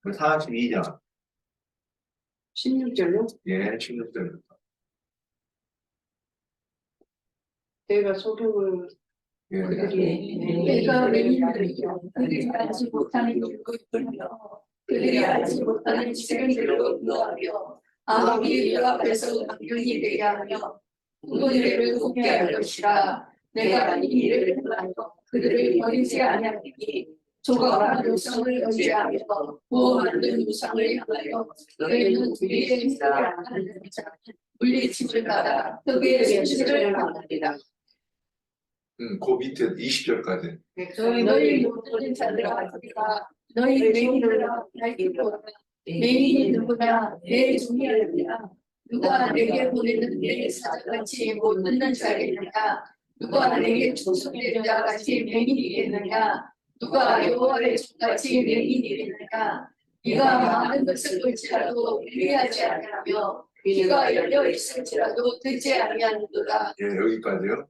42장 16절요? 예 16절부터 내가 소경을 예. 내가 외인들이여 그들이 알지 못하는 일을 끌며 그들이 알지 못하는 지식을 노하며 아합이 그 앞에서 강경이 되게 하며 그들을 돕게 할 것이라. 내가 이 일을 행하여 그들을 버리지 아니하리니 조각한 우상을 의지하며 구워 만든 우상을 향하여 너희는 우리의 힘을 하는 자 물리침을 받아 흙의 진실을 받으리라. 그 밑에 20절까지. 너희 모든 자들아 너희 맹인들아 밝히고 맹인이 누구나 내 중이하느냐 누가 내게 보내는 내 사자같이 못 듣는 자겠느냐 누가 내게 충성된 자같이 맹인이겠느냐 누가 여호와의 종같이 맹인이겠느냐 네가 많은 것을 볼지라도 유의하지 아니하며 귀가 열려 있을지라도 듣지 아니하는도다. 예, 여기까지요.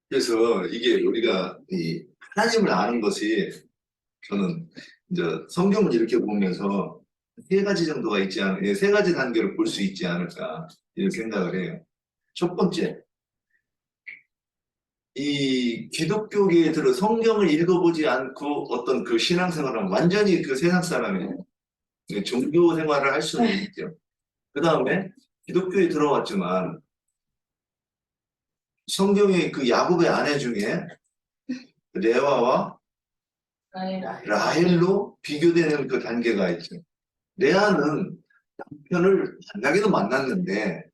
그래서 이게 우리가 이 하나님을 아는 것이 저는 이제 성경을 이렇게 보면서 세 가지 정도가 있지 않, 세 가지 단계를 볼 수 있지 않을까 이렇게 생각을 해요. 첫 번째, 이 기독교계에 들어 성경을 읽어보지 않고 어떤 그 신앙생활은 완전히 그 세상 사람이에요. 종교 생활을 할 수는 있죠. 그 다음에 기독교에 들어왔지만 성경의 그 야곱의 아내 중에 레아와 라헬로 비교되는 그 단계가 있죠. 레아는 남편을 만나기도 만났는데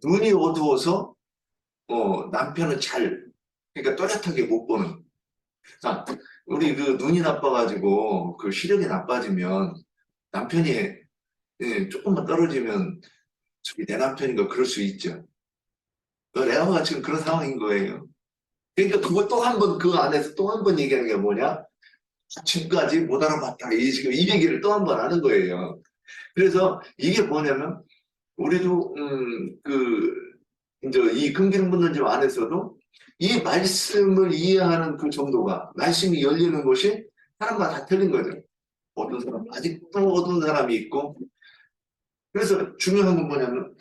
눈이 어두워서 남편을 그러니까 또렷하게 못 보는. 자, 우리 그 눈이 나빠가지고 그 시력이 나빠지면 남편이 조금만 떨어지면 저기 내 남편인가 그럴 수 있죠. 레아가 지금 그런 상황인 거예요. 그러니까 그거 또 한 번 그 안에서 또 한 번 얘기하는 게 뭐냐? 지금까지 못 알아봤다. 이 지금 이 얘기를 또 한 번 하는 거예요. 그래서 이게 뭐냐면 우리도 이제 이 금기름 묻는 집 안에서도 이 말씀을 이해하는 그 정도가 말씀이 열리는 곳이 사람마다 다 틀린 거죠. 어떤 사람 아직도 어떤 사람이 있고 그래서 중요한 건 뭐냐면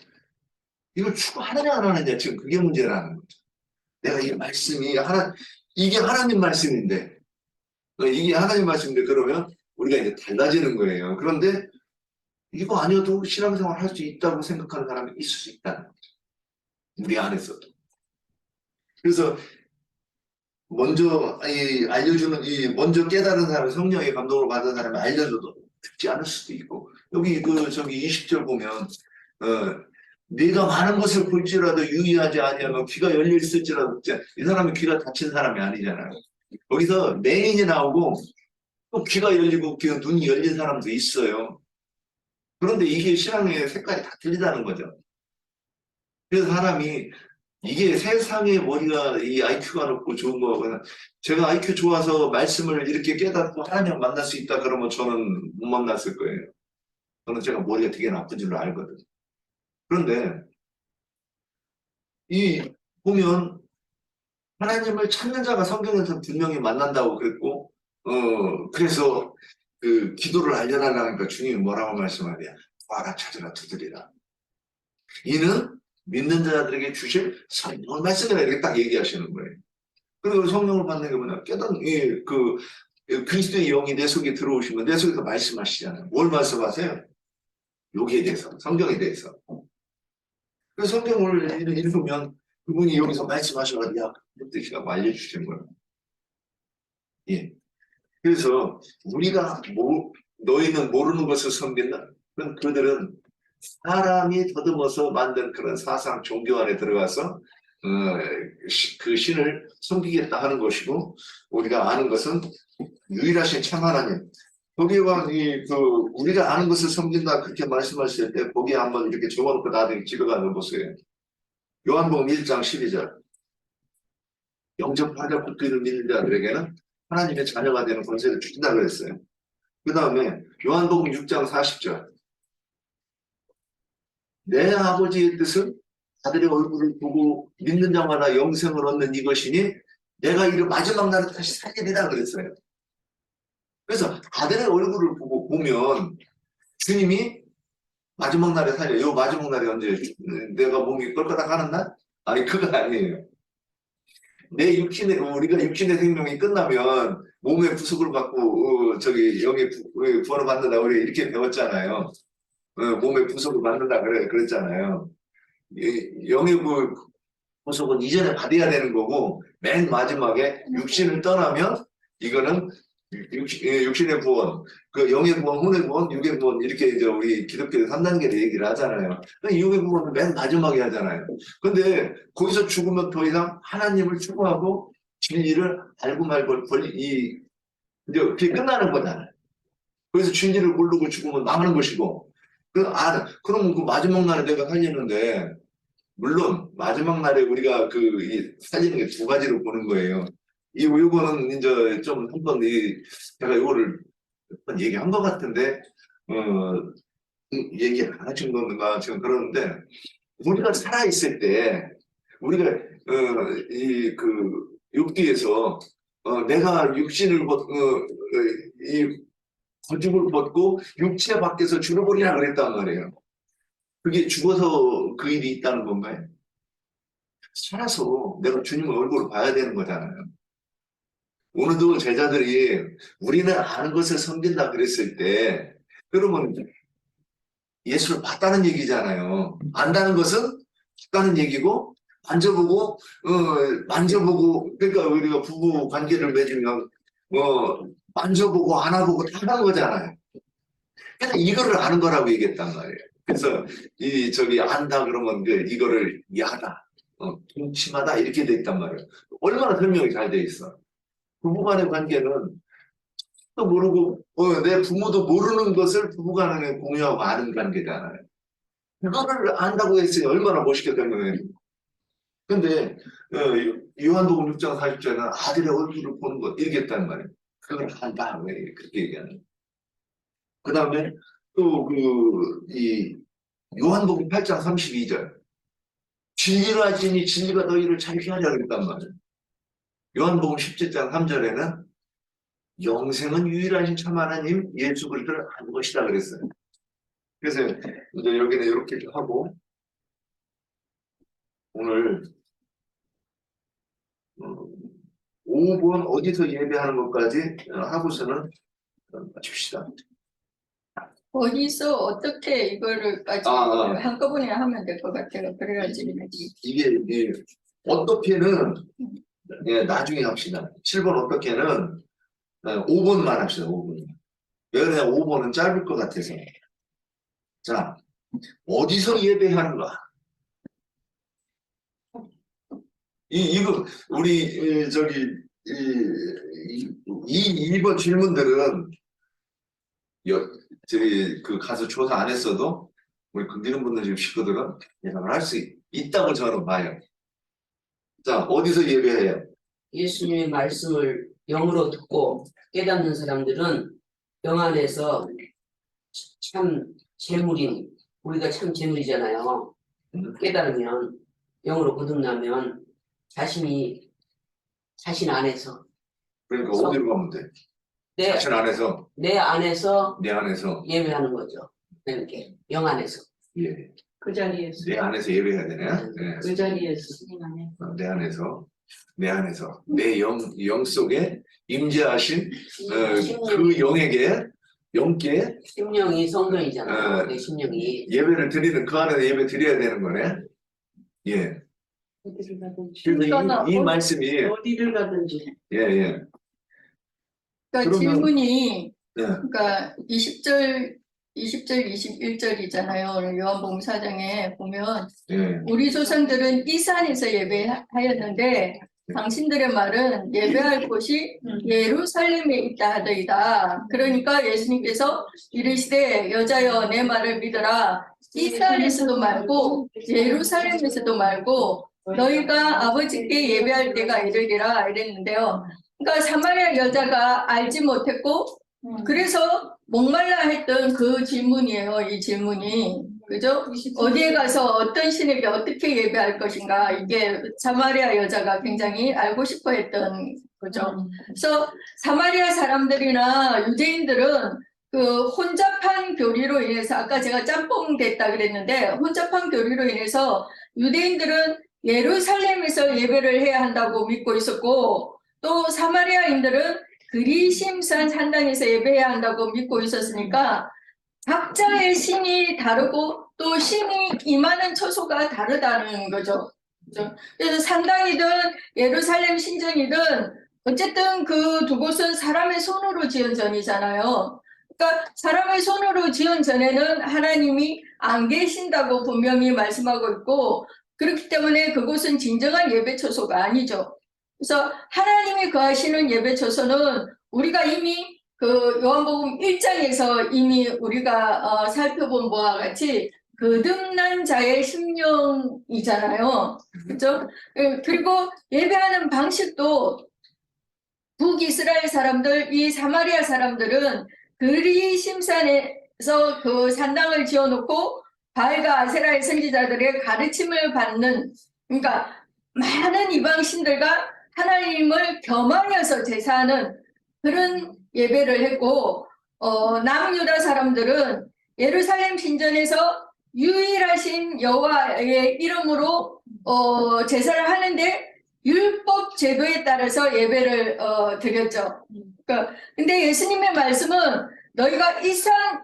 이걸 추구하느냐 안 하느냐 지금 그게 문제라는 거죠. 내가 이 말씀이 이게 하나님 말씀인데 이게 하나님 말씀인데 그러면 우리가 이제 달라지는 거예요. 그런데 이거 아니어도 신앙생활 할 수 있다고 생각하는 사람이 있을 수 있다는 거죠. 우리 안에서도. 그래서 먼저 먼저 깨달은 사람이 성령의 감동을 받은 사람이 알려줘도 듣지 않을 수도 있고 여기 저기 20절 보면 네가 많은 것을 볼지라도 유의하지 아니하면 귀가 열려 있을지라도 이 사람이 귀가 닫힌 사람이 아니잖아요. 거기서 맹인이 나오고 또 귀가 열리고 눈이 열린 사람도 있어요. 그런데 이게 신앙의 색깔이 다 틀리다는 거죠. 그래서 사람이 이게 세상에 머리가 이 IQ가 높고 좋은 거거나 제가 IQ 좋아서 말씀을 이렇게 깨닫고 하나님 만날 수 있다 그러면 저는 못 만났을 거예요. 저는 제가 머리가 되게 나쁜 줄로 알거든요. 그런데 보면 하나님을 찾는 자가 성경에서 분명히 만난다고 그랬고 그래서 그 기도를 알려달라니까 주님이 뭐라고 말씀하냐 와라 찾으라 두드리라 이는 믿는 자들에게 주실 성령을 말씀이라 이렇게 딱 얘기하시는 거예요. 그리고 성령을 받는 게 뭐냐 그리스도의 영이 내 속에 들어오시면 내 속에서 말씀하시잖아요. 뭘 말씀하세요? 여기에 대해서 성경에 대해서. 그래서 성경을 읽으면 그분이 여기서 말씀하셔가지고 야 그 뜻이라고 알려주신 거예요. 예. 그래서 우리가 너희는 모르는 것을 섬긴다. 그들은 사람이 더듬어서 만든 그런 사상 종교 안에 들어가서 그 신을 섬기겠다 하는 것이고 우리가 아는 것은 유일하신 참 하나님. 거기와 우리가 아는 것을 섬긴다 그렇게 말씀하실 때 거기에 한번 이렇게 적어놓고 나중에 찍어가는 보세요. 요한복음 1장 12절. 영접하려 굳기를 믿는 자들에게는 하나님의 자녀가 되는 권세를 주신다 그랬어요. 그 다음에 요한복음 6장 40절. 내 아버지의 뜻은 아들의 얼굴을 보고 믿는 자마다 영생을 얻는 이것이니 내가 이를 마지막 날에 다시 살리리라 그랬어요. 그래서 아들의 얼굴을 보면 주님이 마지막 날에 살려. 요 마지막 날이 언제? 내가 몸이 껄끄덕하는 날? 아니 그거 아니에요. 우리가 육신의 생명이 끝나면 몸의 부속을 받고 영의 구원을 받는다 우리 이렇게 배웠잖아요. 몸의 부속을 받는다 그랬잖아요. 영예부 보석은 이전에 받아야 되는 거고 맨 마지막에 육신을 떠나면 이거는 육신의 구원, 그 영의 구원, 혼의 구원, 육의 구원 이렇게 이제 우리 기독교 3단계를 얘기를 하잖아요. 육의 구원은 맨 마지막에 하잖아요. 근데 거기서 죽으면 더 이상 하나님을 추구하고 진리를 알고 말고 이제 그게 끝나는 거잖아요. 그래서 진리를 모르고 죽으면 망하는 것이고, 그러면 그 마지막 날에 내가 살리는데, 물론 마지막 날에 우리가 살리는 게 두 가지로 보는 거예요. 이거는 이제 좀 한번 제가 이거를 몇 번 얘기한 것 같은데, 얘기 안 하신 건가 지금 그러는데, 우리가 살아있을 때, 우리가 육기에서 내가 육신을 거죽을 벗고 육체 밖에서 죽어버리라 그랬단 말이에요. 그게 죽어서 그 일이 있다는 건가요? 살아서 내가 주님의 얼굴을 봐야 되는 거잖아요. 오늘도 제자들이 우리는 아는 것을 섬긴다 그랬을 때, 그러면 예수를 봤다는 얘기잖아요. 안다는 것은 봤다는 얘기고, 만져보고, 그러니까 우리가 부부 관계를 맺으면, 만져보고, 안아보고 다 하는 거잖아요. 그냥 이거를 아는 거라고 얘기했단 말이에요. 그래서, 안다 그러면 이거를 야다, 동침하다 이렇게 돼 있단 말이에요. 얼마나 설명이 잘 돼 있어. 부부간의 관계는 또 모르고, 내 부모도 모르는 것을 부부간에 공유하고 아는 관계잖아요. 그거를 안다고 했으니 얼마나 멋있게 설명해요. 근데 요한복음 6장 40절에는 아들의 얼굴을 보는 것 이렇게 했단 말이에요. 그걸 안다 왜 그렇게 얘기하는. 그 다음에 또 요한복음 8장 32절 진리로 하시니 진리가 너희를 자유케 하려 그랬단 말이에요. 요한복음 17장 3절에는 영생은 유일하신 참 하나님 예수 그리스도를 아는 것이다 그랬어요. 그래서 이제 여기는 이렇게 하고 오늘 5번 어디서 예배하는 것까지 하고서는 마칩시다. 어디서 어떻게 이거를까지 한꺼번에 하면 될 것 같아요. 그래야지. 이게 어떻게는 나중에 합시다. 7번 어떻게는 5번만 합시다. 5번. 왜 그러냐 5번은 짧을 것 같아서. 자, 어디서 예배하는가? 이거 우리 2번 질문들은 가서 조사 안 했어도 우리 긍디는 분들 지금 식구들은 예상을 할 수 있다고 저는 봐요. 자, 어디서 예배해요? 예수님의 말씀을 영으로 듣고 깨닫는 사람들은 영 안에서 참 재물인, 우리가 참 재물이잖아요. 깨달으면, 영으로 거듭나면 자신 안에서. 그러니까 어디로 가면 돼? 자신 안에서. 내 안에서 예배하는 거죠. 이렇게 영 안에서. 예. 그 자리에서. 내 안에서 예배해야 되네. 네. 그 자리에서. 내 안에서 내 영 속에 임재하신 그 영께 심령이 성전이잖아요. 내 심령이. 예배를 드리는 그 안에서 예배 드려야 되는 거네. 예. 어디를 가든지. 그래서 이 말씀이 어디를 가든지. 예. 그러니까 질문이 네. 그러니까 20절, 21절이잖아요. 요한복음 4장에 보면 예. 우리 조상들은 이 산에서 예배하였는데 당신들의 말은 예배할 곳이 예루살렘에 있다 하더이다. 그러니까 예수님께서 이르시되 여자여 내 말을 믿어라. 이 산에서도 말고 예루살렘에서도 말고 너희가 아버지께 예배할 때가 이르리라 이랬는데요. 그러니까 사마리아 여자가 알지 못했고 그래서 목말라 했던 그 질문이에요. 이 질문이. 그죠? 어디에 가서 어떤 신에게 어떻게 예배할 것인가. 이게 사마리아 여자가 굉장히 알고 싶어 했던 거죠. 그래서 사마리아 사람들이나 유대인들은 그 혼잡한 교리로 인해서 아까 제가 짬뽕 됐다 그랬는데 혼잡한 교리로 인해서 유대인들은 예루살렘에서 예배를 해야 한다고 믿고 있었고 또 사마리아인들은 그리심산 산당에서 예배해야 한다고 믿고 있었으니까 각자의 신이 다르고 또 신이 임하는 처소가 다르다는 거죠. 그죠? 그래서 산당이든 예루살렘 신전이든 어쨌든 그 두 곳은 사람의 손으로 지은 전이잖아요. 그러니까 사람의 손으로 지은 전에는 하나님이 안 계신다고 분명히 말씀하고 있고, 그렇기 때문에 그곳은 진정한 예배 처소가 아니죠. 그래서 하나님이 거하시는 예배 처소는 우리가 이미 그 요한복음 1장에서 이미 우리가 살펴본 바와 같이 거듭난 자의 심령이잖아요. 그렇죠? 그리고 예배하는 방식도 북이스라엘 사람들, 이 사마리아 사람들은 그리심산에서 그 산당을 지어놓고 바알과 아세라의 선지자들의 가르침을 받는, 그러니까 많은 이방신들과 하나님을 겸하여서 제사하는 그런 예배를 했고, 남유다 사람들은 예루살렘 신전에서 유일하신 여호와의 이름으로 제사를 하는데 율법 제도에 따라서 예배를 드렸죠. 그러니까 근데 예수님의 말씀은 너희가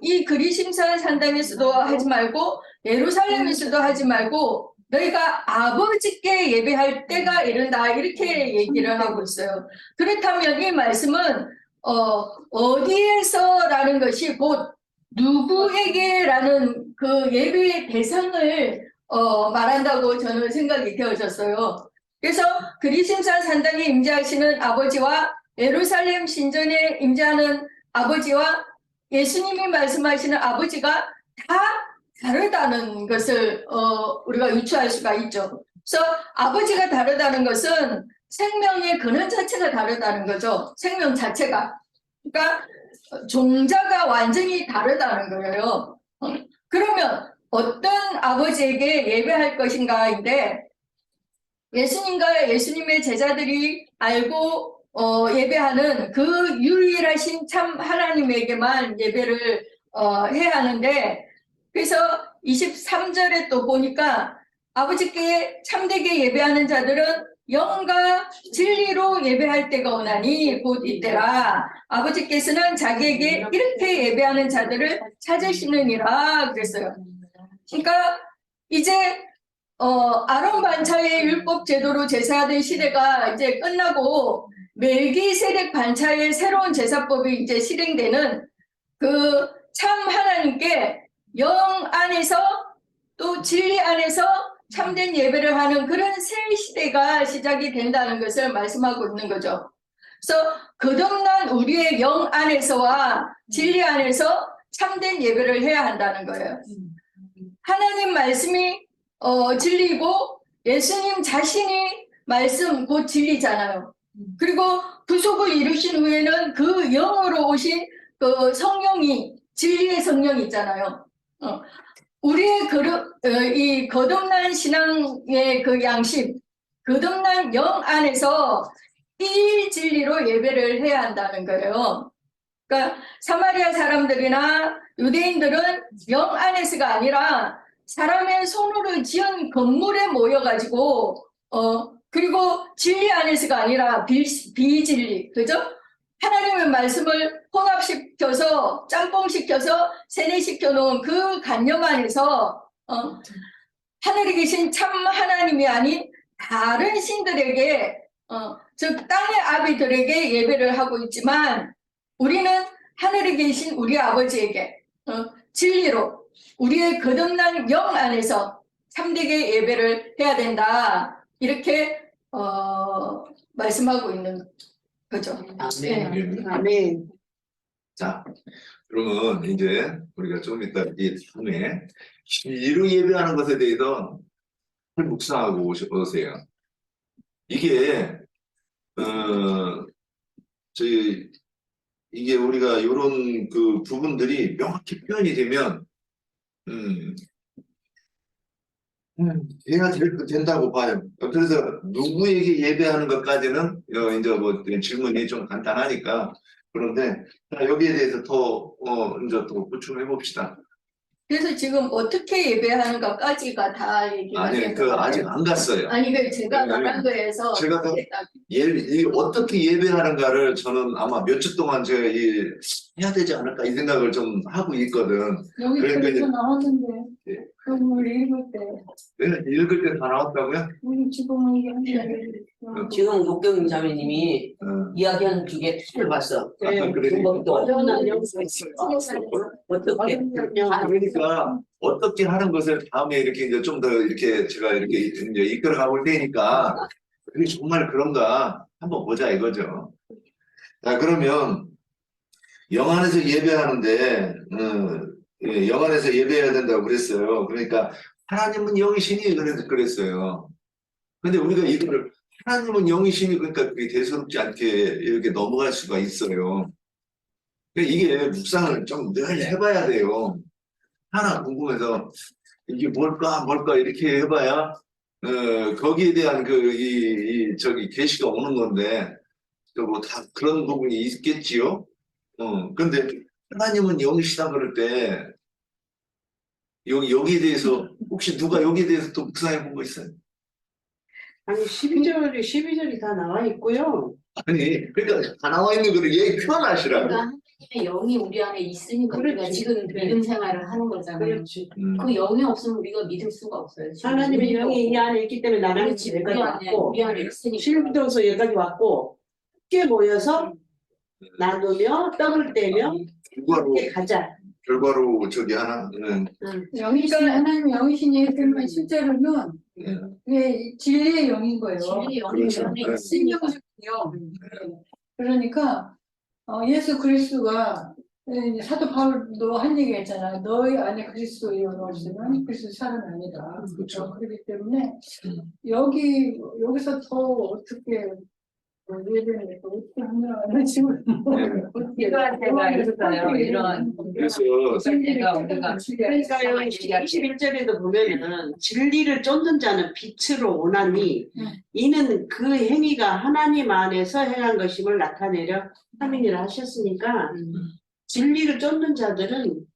이 그리심산 산당에서도 하지 말고 예루살렘에서도 하지 말고 너희가 아버지께 예배할 때가 이른다, 이렇게 얘기를 하고 있어요. 그렇다면 이 말씀은 어디에서라는 것이 곧 누구에게라는 그 예배의 대상을 말한다고 저는 생각이 되어졌어요. 그래서 그리심산 산당에 임재하시는 아버지와 예루살렘 신전에 임재하는 아버지와 예수님이 말씀하시는 아버지가 다 다르다는 것을 우리가 유추할 수가 있죠. 그래서 아버지가 다르다는 것은 생명의 근원 자체가 다르다는 거죠. 생명 자체가. 그러니까 종자가 완전히 다르다는 거예요. 그러면 어떤 아버지에게 예배할 것인가인데, 예수님과 예수님의 제자들이 알고 예배하는 그 유일하신 참 하나님에게만 예배를 해야 하는데, 그래서 23절에 또 보니까 아버지께 참되게 예배하는 자들은 영과 진리로 예배할 때가 오나니 곧 이때라. 아버지께서는 자기에게 이렇게 예배하는 자들을 찾으시느니라 그랬어요. 그러니까 이제 아론 반차의 율법 제도로 제사하던 시대가 이제 끝나고 멜기세덱 반차의 새로운 제사법이 이제 실행되는 그 참 하나님께 영 안에서 또 진리 안에서 참된 예배를 하는 그런 새 시대가 시작이 된다는 것을 말씀하고 있는 거죠. 그래서 거듭난 우리의 영 안에서와 진리 안에서 참된 예배를 해야 한다는 거예요. 하나님 말씀이 진리고 예수님 자신이 말씀 곧 진리잖아요. 그리고 구속을 이루신 후에는 그 영으로 오신 그 성령이 진리의 성령이 있잖아요. 우리의 이 거듭난 신앙의 그 양심, 거듭난 영 안에서 이 진리로 예배를 해야 한다는 거예요. 그러니까 사마리아 사람들이나 유대인들은 영 안에서가 아니라 사람의 손으로 지은 건물에 모여가지고 그리고 진리 안에서가 아니라 비진리, 그죠? 하나님의 말씀을 혼합시켜서 짬뽕시켜서 세뇌시켜 놓은 그 관념 안에서 하늘에 계신 참 하나님이 아닌 다른 신들에게 즉 땅의 아비들에게 예배를 하고 있지만, 우리는 하늘에 계신 우리 아버지에게 진리로 우리의 거듭난 영 안에서 참되게 예배를 해야 된다, 이렇게 말씀하고 있는 거죠. 아멘. 아멘. 자, 그러면 이제 우리가 좀 이따 이 다음에 진리로 예배하는 것에 대해서 묵상하고 오세요. 이게 이게 우리가 이런 그 부분들이 명확히 표현이 되면 돼야 된다고 봐요. 그래서 누구에게 예배하는 것까지는 이제 뭐 질문이 좀 간단하니까. 그런데 여기에 대해서 더 이제 또 보충해 봅시다. 그래서 지금 어떻게 예배하는가까지가 다 얘기가 아니, 되는 그 거예요. 아직 안 갔어요. 아니, 그 제가 말한 거에서 제가 어떻게 예배하는가를 저는 아마 몇 주 동안 제가 해야 되지 않을까 이 생각을 좀 하고 있거든. 여기 그러니까 그래서 나왔는데. 우리 읽을 때 읽을 때 다 나왔다고요? 우리 지금 이게 지금 목경 자매님이 어. 이야기하는 중에 를 봤어. 아, 그래. 금방도 어려운 영상 어떻게 그러니까 어떻게 하는 것을 다음에 이렇게 이제 좀 더 이렇게 제가 이렇게 이제 이끌어 가볼 테니까 그게 정말 그런가 한번 보자 이거죠. 자, 그러면 영안에서 예배하는데, 예, 영안에서 예배해야 된다고 그랬어요. 그러니까 하나님은 영이시니 그랬어요. 근데 우리가 이거를 하나님은 영이시니 그러니까 그게 대수롭지 않게 이렇게 넘어갈 수가 있어요. 근데 이게 묵상을 좀 늘 해봐야 돼요. 하나 궁금해서 이게 뭘까 이렇게 해봐야 거기에 대한 저기 계시가 오는 건데 뭐 다 그런 부분이 있겠지요. 근데 하나님은 영이시다 그럴 때 여기에 대해서 혹시 누가 여기에 대해서 또 묵상해 본 거 있어요? 아니 12절이 다 나와 있고요. 아니 그러니까 다 나와 있는 거를 얘기 표현하시라고. 그러니까 하나님의 영이 우리 안에 있으니까 우리가 그렇지. 지금 네. 믿음 생활을 하는 거잖아요. 그렇지. 그 영이 없으면 우리가 믿을 수가 없어요. 지금 하나님의 믿음이 영이 이 안에 있기 때문에 나는 그렇지. 여기까지 왔고 우리 안에 있으니까. 실부터서 여기까지 왔고 함께 모여서 나누며 떡을 떼며 결과로 함께 가자. 저기 하나. 영이신 하나님 영이시니 그러면 실제로는 왜 진리의 영인 거예요. 진리의 영이 그렇죠. 우리 안에 네. 있으니까. 신경적인 영. 그러니까 예수 그리스도가 이제 사도 바울도 한 얘기가 있잖아. 너희 안에 그리스도의 영이 없으면 그리스도 사람 아니다. 그렇죠. 그렇기 때문에 여기서 더 어떻게 예배는 어떻게 하냐 지금 이거한 때가 있어요. 이런 그래서 이럴 때가 우리가 그러니까 여기 21절에도 보면은 진리를 쫓는 자는 빛으로 오나니 이는 그 행위가 하나님 안에서 행한 것임을 나타내려 함이니라 하셨으니까 진리를 쫓는 자들은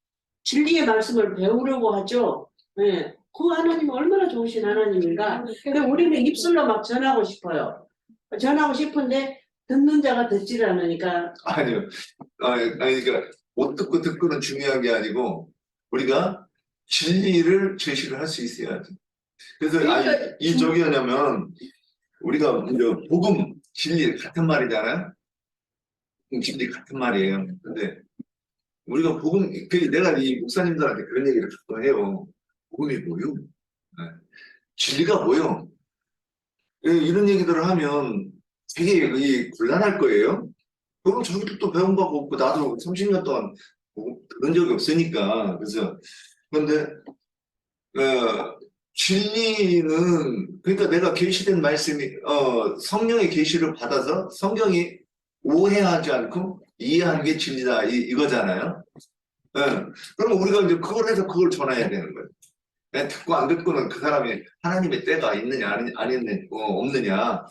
진리의 말씀을 배우려고 하죠. 예. 그 하나님은 얼마나 좋으신 하나님인가. 근데 우리는 입술로 막 전하고 싶어요. 전하고 싶은데 듣는 자가 듣질 않으니까 아니요. 아니, 그러니까 못 듣고 듣고는 중요한 게 아니고 우리가 진리를 제시를 할 수 있어야지. 그래서 그러니까 이 저기 하냐면 우리가 이제 복음 진리 같은 말이잖아요. 진리 같은 말이에요. 근데 우리가 복음 내가 이 목사님들한테 그런 얘기를 가끔 해요. 복음이 뭐요? 네. 진리가 뭐요? 이런 얘기들을 하면 되게 곤란할 거예요. 그럼 자기도 또 배운 바가 없고 나도 30년 동안 들은 적이 없으니까. 그래서 그런데 진리는 그러니까 내가 계시된 말씀이 성령의 계시를 받아서 성경이 오해하지 않고 이해하는 게 진리다 이거잖아요. 그럼 우리가 이제 그걸 해서 그걸 전해야 되는 거예요. 듣고 안 듣고는 그 사람이 하나님의 때가 있느냐 없느냐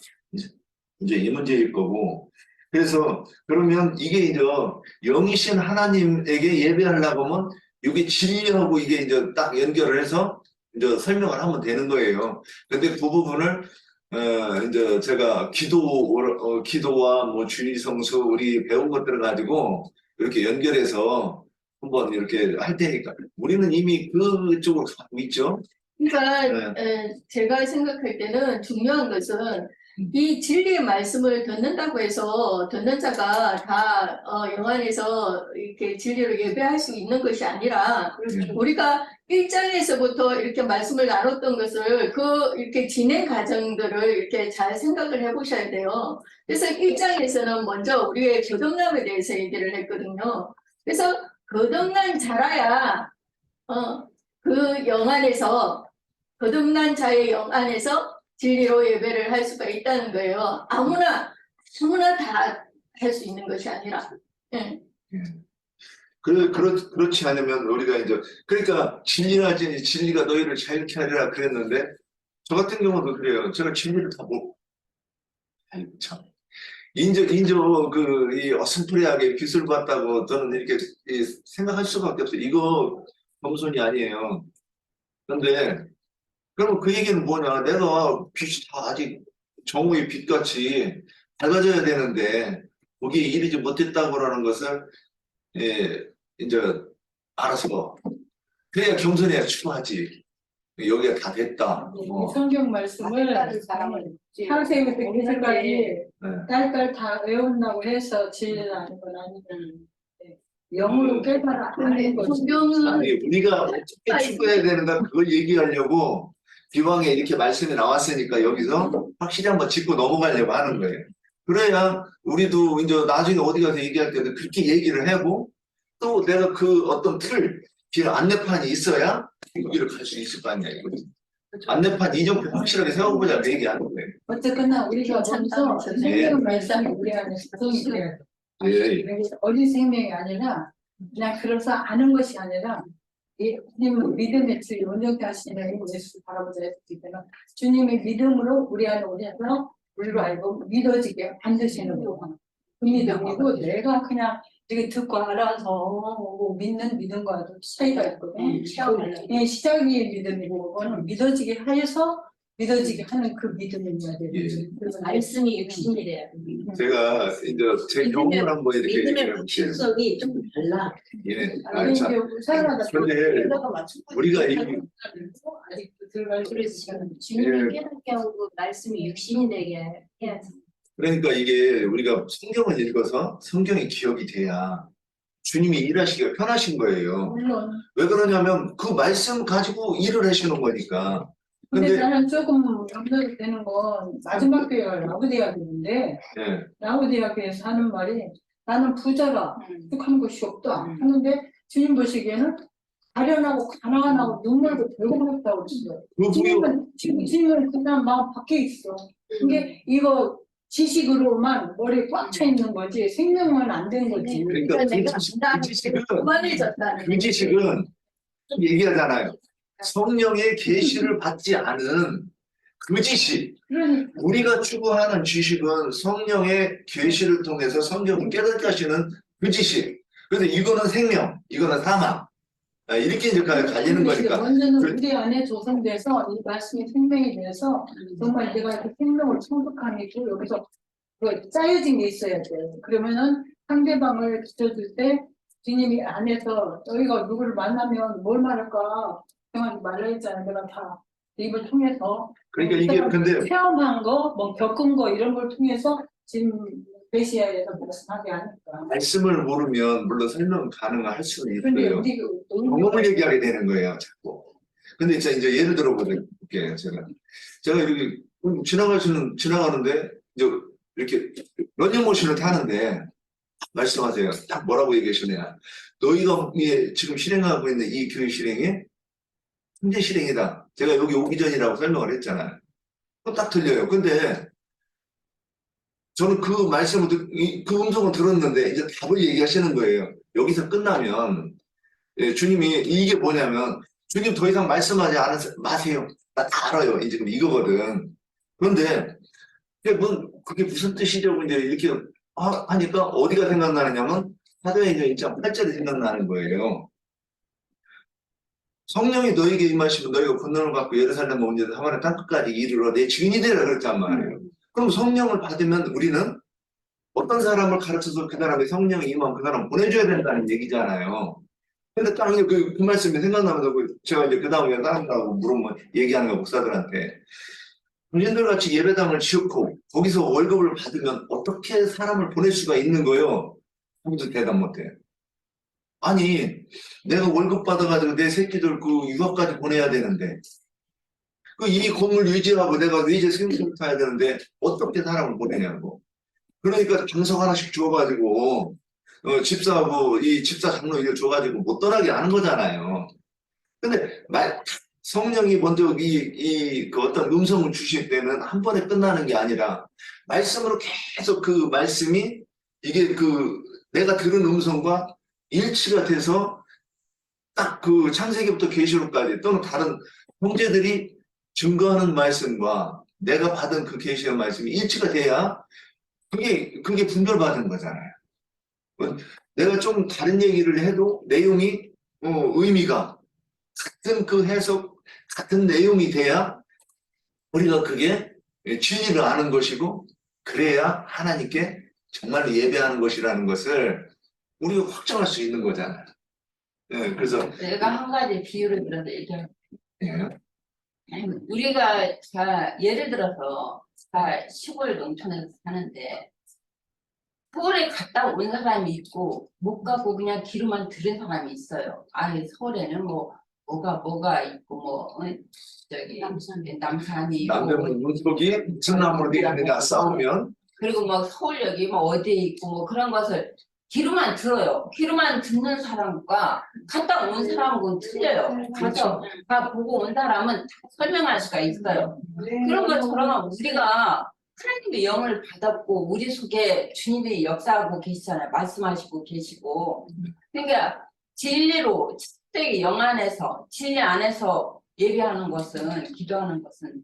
이제 이 문제일 거고. 그래서 그러면 이게 이제 영이신 하나님에게 예배하려고 하면 이게 진리하고 이게 이제 딱 연결을 해서 이제 설명을 하면 되는 거예요. 근데 그 부분을 이제 제가 기도와 뭐 주일성수 우리 배운 것들을 가지고 이렇게 연결해서 한번 이렇게 할 테니까 우리는 이미 그쪽으로 가고 있죠. 그러니까 제가 생각할 때는 중요한 것은 이 진리의 말씀을 듣는다고 해서 듣는 자가 다 영안에서 이렇게 진리로 예배할 수 있는 것이 아니라 우리가 1장에서부터 이렇게 말씀을 나눴던 것을 이렇게 진행 과정들을 이렇게 잘 생각을 해보셔야 돼요. 그래서 1장에서는 먼저 우리의 거듭남에 대해서 얘기를 했거든요. 그래서 거듭난 자라야 그 영안에서 거듭난 자의 영안에서 진리로 예배를 할 수가 있다는 거예요. 아무나 다 할 수 있는 것이 아니라. 그렇지 않으면 우리가 이제 그러니까 진리가 너희를 자유케 하리라 그랬는데 저 같은 경우도 그래요. 제가 진리를 다 못. 아이고 참. 인저 이 어슴푸레하게 빚을 봤다고 저는 이렇게 생각할 수밖에 없어요. 이거 겸손이 아니에요. 그런데 그러면 그 얘기는 뭐냐? 내가 빚이 다 아직 정오의 빚같이 밝아져야 되는데 거기에 이르지 못했다고라는 것을 이제 알아서 그래야 겸손해야 추구하지. 여기가 다 됐다. 이 성경 말씀을 창세기부터 계시까지 네. 딸딸 다 외운다고 해서 진리라는 건 아니고 영으로 깨달아 하는 거지. 성경은 아니, 우리가 어떻게 추구해야 되는가 그걸 얘기하려고 기왕에 이렇게 말씀이 나왔으니까 여기서 확실히 한번 짚고 넘어가려고 하는 거예요. 그래야 우리도 이제 나중에 어디 가서 얘기할 때도 그렇게 얘기를 하고 또 내가 그 어떤 틀, 길 안내판이 있어야 여기를 갈 수 있을 거 아니야, 이거. 안내판 이정표 확실하게 세워보자 그 얘기하는 거예요. 어쨌거나 우리가 먼저 성경 말씀이 우리 안에 구성이 돼야 돼. 예, 예. 어린 생명이 아니라 그냥 그래서 아는 것이 아니라 주님은 믿음의 질 온전케 하시는 예수 바라보자 했기 때문에 주님의 믿음으로 우리 안에 오셔서 우리로 알고 믿어지게 만드시는 거고 그 믿음이고 내가 그냥 이렇게 듣고 알아서 뭐 믿는 믿음과 좀 차이가 있거든. 시작이 믿음이고 그거는 믿어지게 해서 믿어지게 하는 그 믿음이어야 되는 그래서 말씀이 육신이 돼야 돼. 제가 이제 제 경험을 한번 이렇게 믿음의 얘기해 볼게요. 확신성이 좀 달라. 예. 아니 자, 사람마다 그런데 우리가 이 아직도 들어갈 수 그래서 있어요. 주님을 깨닫게 하고 말씀이 육신이 되게 해야지. 그러니까 이게 우리가 성경을 읽어서 성경이 기억이 돼야 주님이 일하시기가 편하신 거예요. 물론 왜 그러냐면 그 말씀 가지고 일을 하시는 거니까. 근데 근데 나는 조금 염려가 되는 건 마지막 교회가 라우디아교인데 예, 라우디아교에서 하는 말이 나는 부자라 축하는 것이 없다 하는데 주님 보시기에는 가련하고 가난하고 눈물도 배고팠다고 그랬어요. 그 주님은 그냥 마음 밖에 있어. 근데 이거 지식으로만 머리에 꽉 차 있는 거지 생명은 안 된 거지. 그러니까 그 지식은 얘기하잖아요. 성령의 계시를 받지 않은 그 지식, 그러니까 우리가 추구하는 지식은 성령의 계시를 통해서 성경을 깨닫게 하시는 그 지식. 그래서 이거는 생명, 이거는 사망. 이렇게 이제 갈리는 거니까. 먼저는 우리 안에 조성돼서 이 말씀이 생명이 돼서 정말 내가 그 생명을 청득하니까 여기서 그 짜여진 게 있어야 돼요. 그러면은 상대방을 지켜줄 때 주님이 안에서 너희가 누구를 만나면 뭘 말할까 생각하지 말라 했잖아요. 내가 다 입을 통해서 그러니까 이게 근데 체험한 거, 뭐 겪은 거 이런 걸 통해서 지금 메시아에서 말씀하게 하니까. 말씀을 모르면 물론 설명 가능할 수는 그런데 있어요. 우리가 경험을 얘기하게 되는 거예요, 자꾸. 근데 이제 예를 들어 볼게요, 제가 여기 지나가는데 이제 이렇게 러닝머신을 타는데 말씀하세요. 딱 뭐라고 얘기하시냐? 너희가 지금 실행하고 있는 이 교육 실행이 현재 실행이다. 제가 여기 오기 전이라고 설명을 했잖아요. 그거 딱 들려요. 근데 저는 그 말씀을 그 음성을 들었는데 이제 답을 얘기하시는 거예요. 여기서 끝나면 주님이 이게 뭐냐면 주님 더 이상 말씀하지 마세요. 나 다 알아요. 이제 이거거든. 그런데 그게 무슨 뜻이냐고 이제 이렇게 하니까 어디가 생각나느냐면 사도행전 1장 8절이 생각나는 거예요. 성령이 너에게 임하시면 너희가 권능을 받고 예루살렘 온 데서 하마나 땅끝까지 이르러 내 증인이 되라 그랬단 말이에요. 그럼 성령을 받으면 우리는 어떤 사람을 가르쳐서 그 사람의 성령이 임하면 그 사람 보내줘야 된다는 얘기잖아요. 근데 딱 그 말씀이 생각나면서 제가 이제 그 다음에 사람들하고 물으면 얘기하는 거 목사들한테 군인들 같이 예배당을 지었고 거기서 월급을 받으면 어떻게 사람을 보낼 수가 있는 거예요? 아무도 대답 못해요. 아니 내가 월급 받아가지고 내 새끼들 그 유학까지 보내야 되는데 이 건물 유지하고 내가 외제 생수를 타야 되는데 어떻게 사람을 보내냐고. 그러니까 방석 하나씩 줘가지고 집사하고 이 집사 장로 이걸 줘가지고 못 떠나게 하는 거잖아요. 근데 성령이 먼저 그 어떤 음성을 주실 때는 한 번에 끝나는 게 아니라 말씀으로 계속 그 말씀이 이게 내가 들은 음성과 일치가 돼서 딱 그 창세기부터 계시록까지 또는 다른 형제들이 증거하는 말씀과 내가 받은 그 계시의 말씀이 일치가 돼야 그게 분별받은 거잖아요. 내가 좀 다른 얘기를 해도 내용이 의미가 같은 그 해석 같은 내용이 돼야 우리가 그게 진리를 아는 것이고 그래야 하나님께 정말로 예배하는 것이라는 것을 우리가 확정할 수 있는 거잖아요. 그래서 내가 한 가지 비유를 들어서 얘기할게. 예. 우리가 자 예를 들어서 자 시골 농촌에서 사는데 서울에 갔다 온 사람이 있고 못 가고 그냥 귀로만 들은 사람이 있어요. 아예 서울에는 뭐가 있고 저기 남산이 남대문 문속이 전남으로 되니까 싸우면 그리고 서울역이 어디에 있고 그런 것을 귀로만 들어요. 귀로만 듣는 사람과 갔다 온 사람하고는 틀려요. 가서 다 보고 온 사람은 다 설명할 수가 있어요. 그런 것처럼 우리가 하나님의 영을 받았고 우리 속에 주님이 역사하고 계시잖아요. 말씀하시고 계시고. 그러니까 진리로 되게 영 안에서 진리 안에서 예배하는 것은 기도하는 것은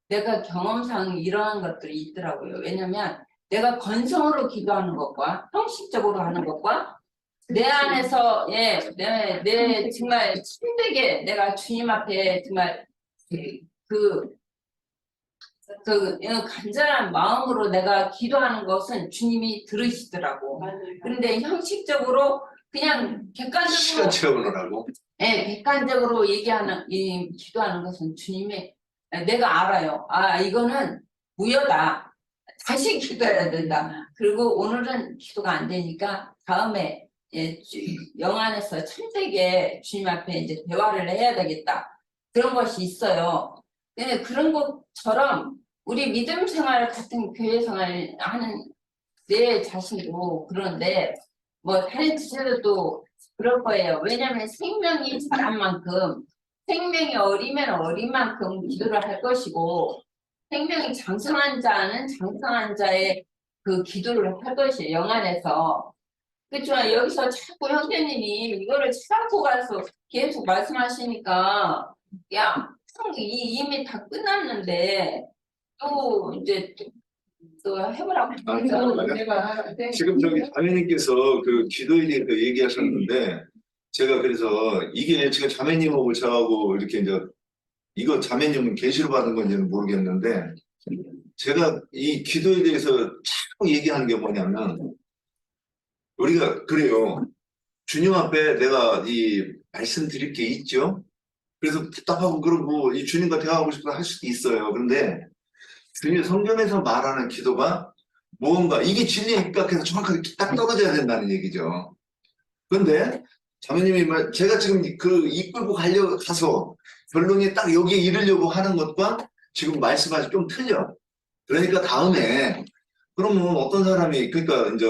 내가 경험상 이러한 것들이 있더라고요. 왜냐면 내가 건성으로 기도하는 것과 형식적으로 하는 것과 내 안에서 내 정말 참되게 내가 주님 앞에 정말 간절한 마음으로 내가 기도하는 것은 주님이 들으시더라고. 그런데 형식적으로 그냥 객관적으로 시간 채우느라고 객관적으로 기도하는 것은 주님의 내가 알아요. 이거는 무효다. 다시 기도해야 된다. 그리고 오늘은 기도가 안 되니까 다음에 영 안에서 참되게 주님 앞에 이제 대화를 해야 되겠다. 그런 것이 있어요. 근데 그런 것처럼 우리 믿음 생활 같은 교회 생활 하는 내 자신도 그런데 다른 지체들도 그럴 거예요. 왜냐하면 생명이 자란 만큼 생명이 어리면 어린 만큼 기도를 할 것이고 생명이 장성한 자는 장성한 자의 그 기도를 할 것이에요. 영 안에서. 그렇지만 여기서 자꾸 형제님이 이거를 찾고 가서 계속 말씀하시니까 이미 다 끝났는데 또 이제 또 해보라고. 지금 저기 자매님께서 그 기도에 대해서 얘기하셨는데 제가 그래서 이게 지금 자매님하고 저하고 이렇게 이제 이거 자매님은 계시로 받은 건지는 모르겠는데 제가 이 기도에 대해서 자꾸 얘기하는 게 뭐냐면 우리가 그래요. 주님 앞에 내가 이 말씀드릴 게 있죠. 그래서 답답하고 그러고 이 주님과 대화하고 싶어 할 수도 있어요. 그런데 주님 성경에서 말하는 기도가 무언가 이게 진리에 입각해서 정확하게 딱 떨어져야 된다는 얘기죠. 그런데 자매님이 제가 지금 이끌고 가서 결론이 딱 여기에 이르려고 하는 것과 지금 말씀하시 좀 틀려. 그러니까 다음에 그러면 어떤 사람이 그러니까 이제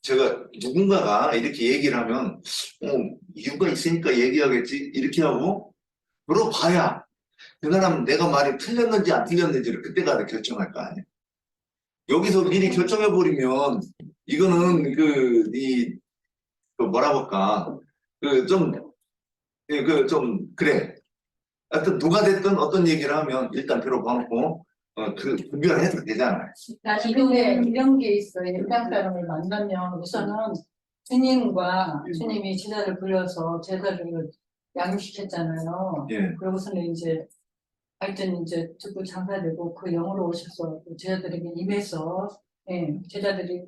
제가 누군가가 이렇게 얘기를 하면 이유가 있으니까 얘기하겠지 이렇게 하고 물어봐야 그 사람은 내가 말이 틀렸는지 안 틀렸는지를 그때 가서 결정할 거 아니에요. 여기서 미리 결정해버리면 이거는 뭐라고 할까 그래. 하여튼 누가 됐든 어떤 얘기를 하면 일단 들어봐놓고 분별을 해도 되잖아요. 기도에 이런 게 있어요. 일반 사람을 만나면 우선은 주님과 주님이 제자를 불러서 제자를 양육시켰잖아요. 예. 그러고서는 이제 하여튼 이제 듣고 장사되고 그 영으로 오셔서 제자들에게 임해서 제자들이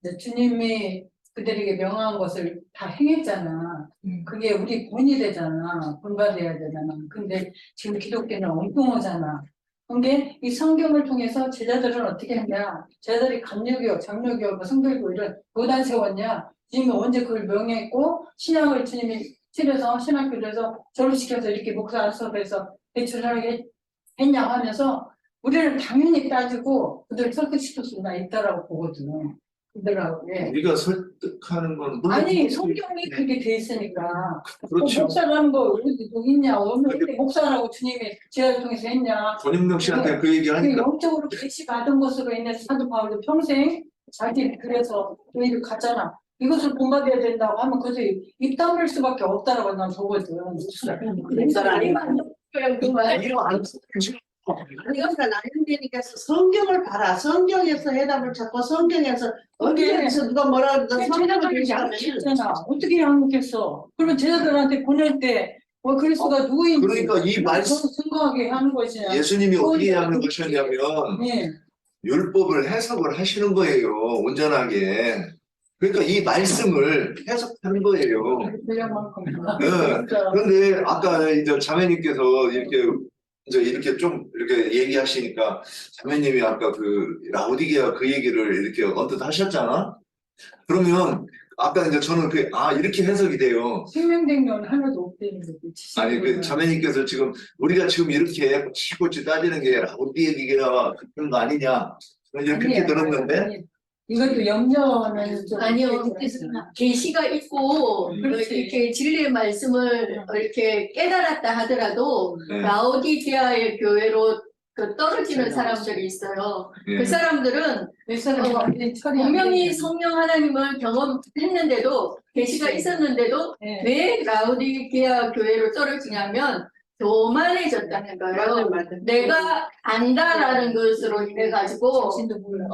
이제 주님이 그들에게 명한 것을 다 행했잖아. 그게 우리 본이 되잖아. 본받아야 되잖아. 근데 지금 기독교는 엉뚱하잖아. 근데 이 성경을 통해서 제자들은 어떻게 했냐? 제자들이 간육이요, 장육이요, 성결교 이런 교단 세웠냐? 주님이 언제 그걸 명했고 신약을 주님이 치려서 신학교에서 졸업시켜서 이렇게 목사 수업에서 배출하게 했냐 하면서 우리는 당연히 따지고 그들 설득시킬 수가 있다라고 보거든. 그들하고. 우리가 설득하는 건 아니 성경이 그렇게 돼 있으니까. 그렇죠. 목사라는 거 어디 있냐? 어느 목사라고 주님이 제자를 통해서 했냐? 권영명 씨한테 그 얘기 그 하니까 영적으로 계시 받은 것으로 인해서 사도 바울도 평생 자기 그래서 교회를 갔잖아. 이것을 본받아야 된다고 하면 그저 입 다물 수밖에 없다라고 난 보거든. 이거 안 그러니까 나름되니까 성경을 봐라. 성경에서 해답을 찾고 성경에서 어디에서 누가 뭐라 그러든 성경을 양육했잖아. 어떻게 양육했어? 그러면 제자들한테 보낼 때 그리스도가 누구인지 그러니까 이 말씀 생각하게 하는 거지. 예수님이 어떻게 하는 것이냐면 율법을 해석을 하시는 거예요. 온전하게. 그러니까 이 말씀을 해석하는 거예요. 분량만큼. 네. 그런데 아까 이제 자매님께서 이렇게 좀 이렇게 얘기하시니까 자매님이 아까 그 라오디게아 그 얘기를 이렇게 언뜻 하셨잖아. 그러면 아까 이제 저는 이렇게 해석이 돼요. 생명된 건 하나도 없다는 거지. 아니 그 자매님께서 지금 우리가 지금 이렇게 꼬치꼬치 따지는 게 라오디게아가 그런 거 아니냐 이렇게 아니에요. 들었는데 아니, 이것도 염려는 좀 아니요. 있겠어요. 계시가 있고 그렇지. 이렇게 진리의 말씀을 이렇게 깨달았다 하더라도 네. 라오디게아의 교회로 그 떨어지는 사람들이 있어요. 예. 그 사람들은 몇 사람이 완전히 처리 안 분명히 되는. 성령 하나님을 경험했는데도 계시가 그치. 있었는데도 예. 왜 라오디게아 교회로 떨어지냐면 교만해졌다는 거예요. 맞아. 내가 안다라는 것으로 인해 가지고 자신도 몰라.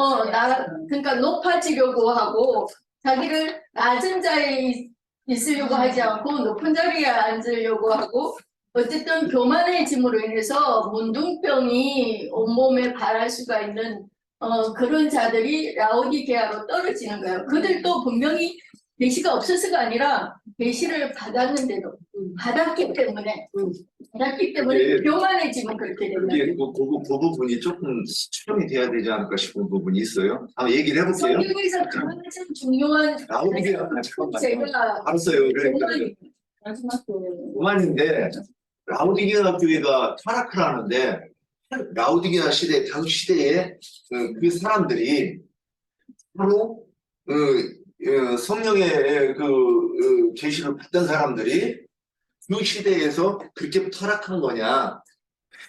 그러니까 높아지려고 하고 자기를 낮은 자리에 있으려고 하지 않고 높은 자리에 앉으려고 하고 어쨌든 교만해짐으로 인해서 문둥병이 온몸에 발할 수가 있는 그런 자들이 라오디게아로 떨어지는 거예요. 그들도 분명히 계시가 없어서가 아니라 계시를 받았는데도 받았기 때문에 예. 교만해지면 그렇게 됩니다. 이게 그 부분이 조금 수정이 돼야 되지 않을까 싶은 부분이 있어요. 한번 얘기를 해볼게요. 성경에서 가장 중요한 라오디게아 잠깐만요. 제가 알았어요. 그러니까 마지막으로 그만인데 라오디게아 교회가 타락을 하는데 라오디게아 시대 당시 시대에 그 사람들이 바로 성령의 계시를 받던 사람들이 그 시대에서 그렇게 타락한 거냐?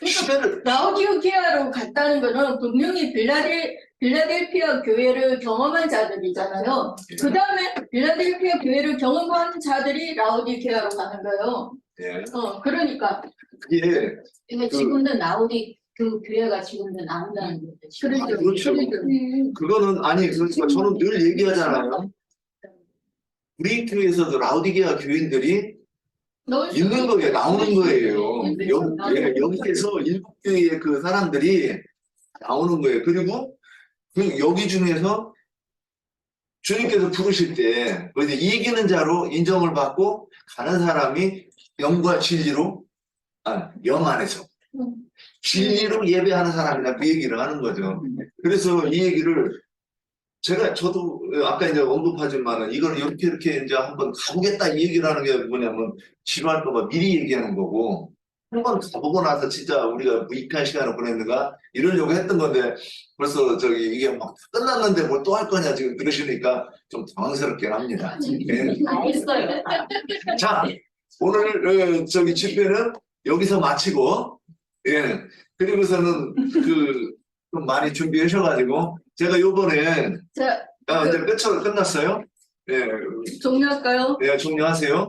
시대를 라오디게아로 갔다는 거는 분명히 빌라델피아 교회를 경험한 자들이잖아요. 그 다음에 빌라델피아 교회를 경험한 자들이 라오디게아로 가는 거예요. 예. 그러니까 이게 근데 지금도 나오디 그 교회가 지금도 나온다는 거죠. 그렇죠. 그거는 아니 그러니까 저는 늘 얘기하잖아요. 우리 교회에서도 라오디게아 교인들이 있는 거예요, 나오는 거예요. 여기에서 일곱 교회의 그 사람들이 나오는 거예요. 그리고 여기 중에서 주님께서 부르실 때 이제 이기는 자로 인정을 받고 가는 사람이 영과 진리로 영 안에서 진리로 예배하는 사람이다 그 얘기를 하는 거죠. 그래서 이 얘기를 저도 아까 이제 언급하지만은 이걸 이렇게 이제 한번 가보겠다 이 얘기를 하는 게 뭐냐면 지루할까봐 미리 얘기하는 거고 한번 가보고 나서 진짜 우리가 유익한 시간을 보냈는가 이러려고 했던 건데 벌써 이게 막 끝났는데 뭘 또 할 거냐 지금 그러시니까 좀 당황스럽긴 합니다. 네. 알겠어요. 자 오늘 집회는 여기서 마치고 그리고서는 좀 많이 준비하셔가지고 제가 요번에 자, 이제 끝났어요? 예, 종료할까요? 종료하세요.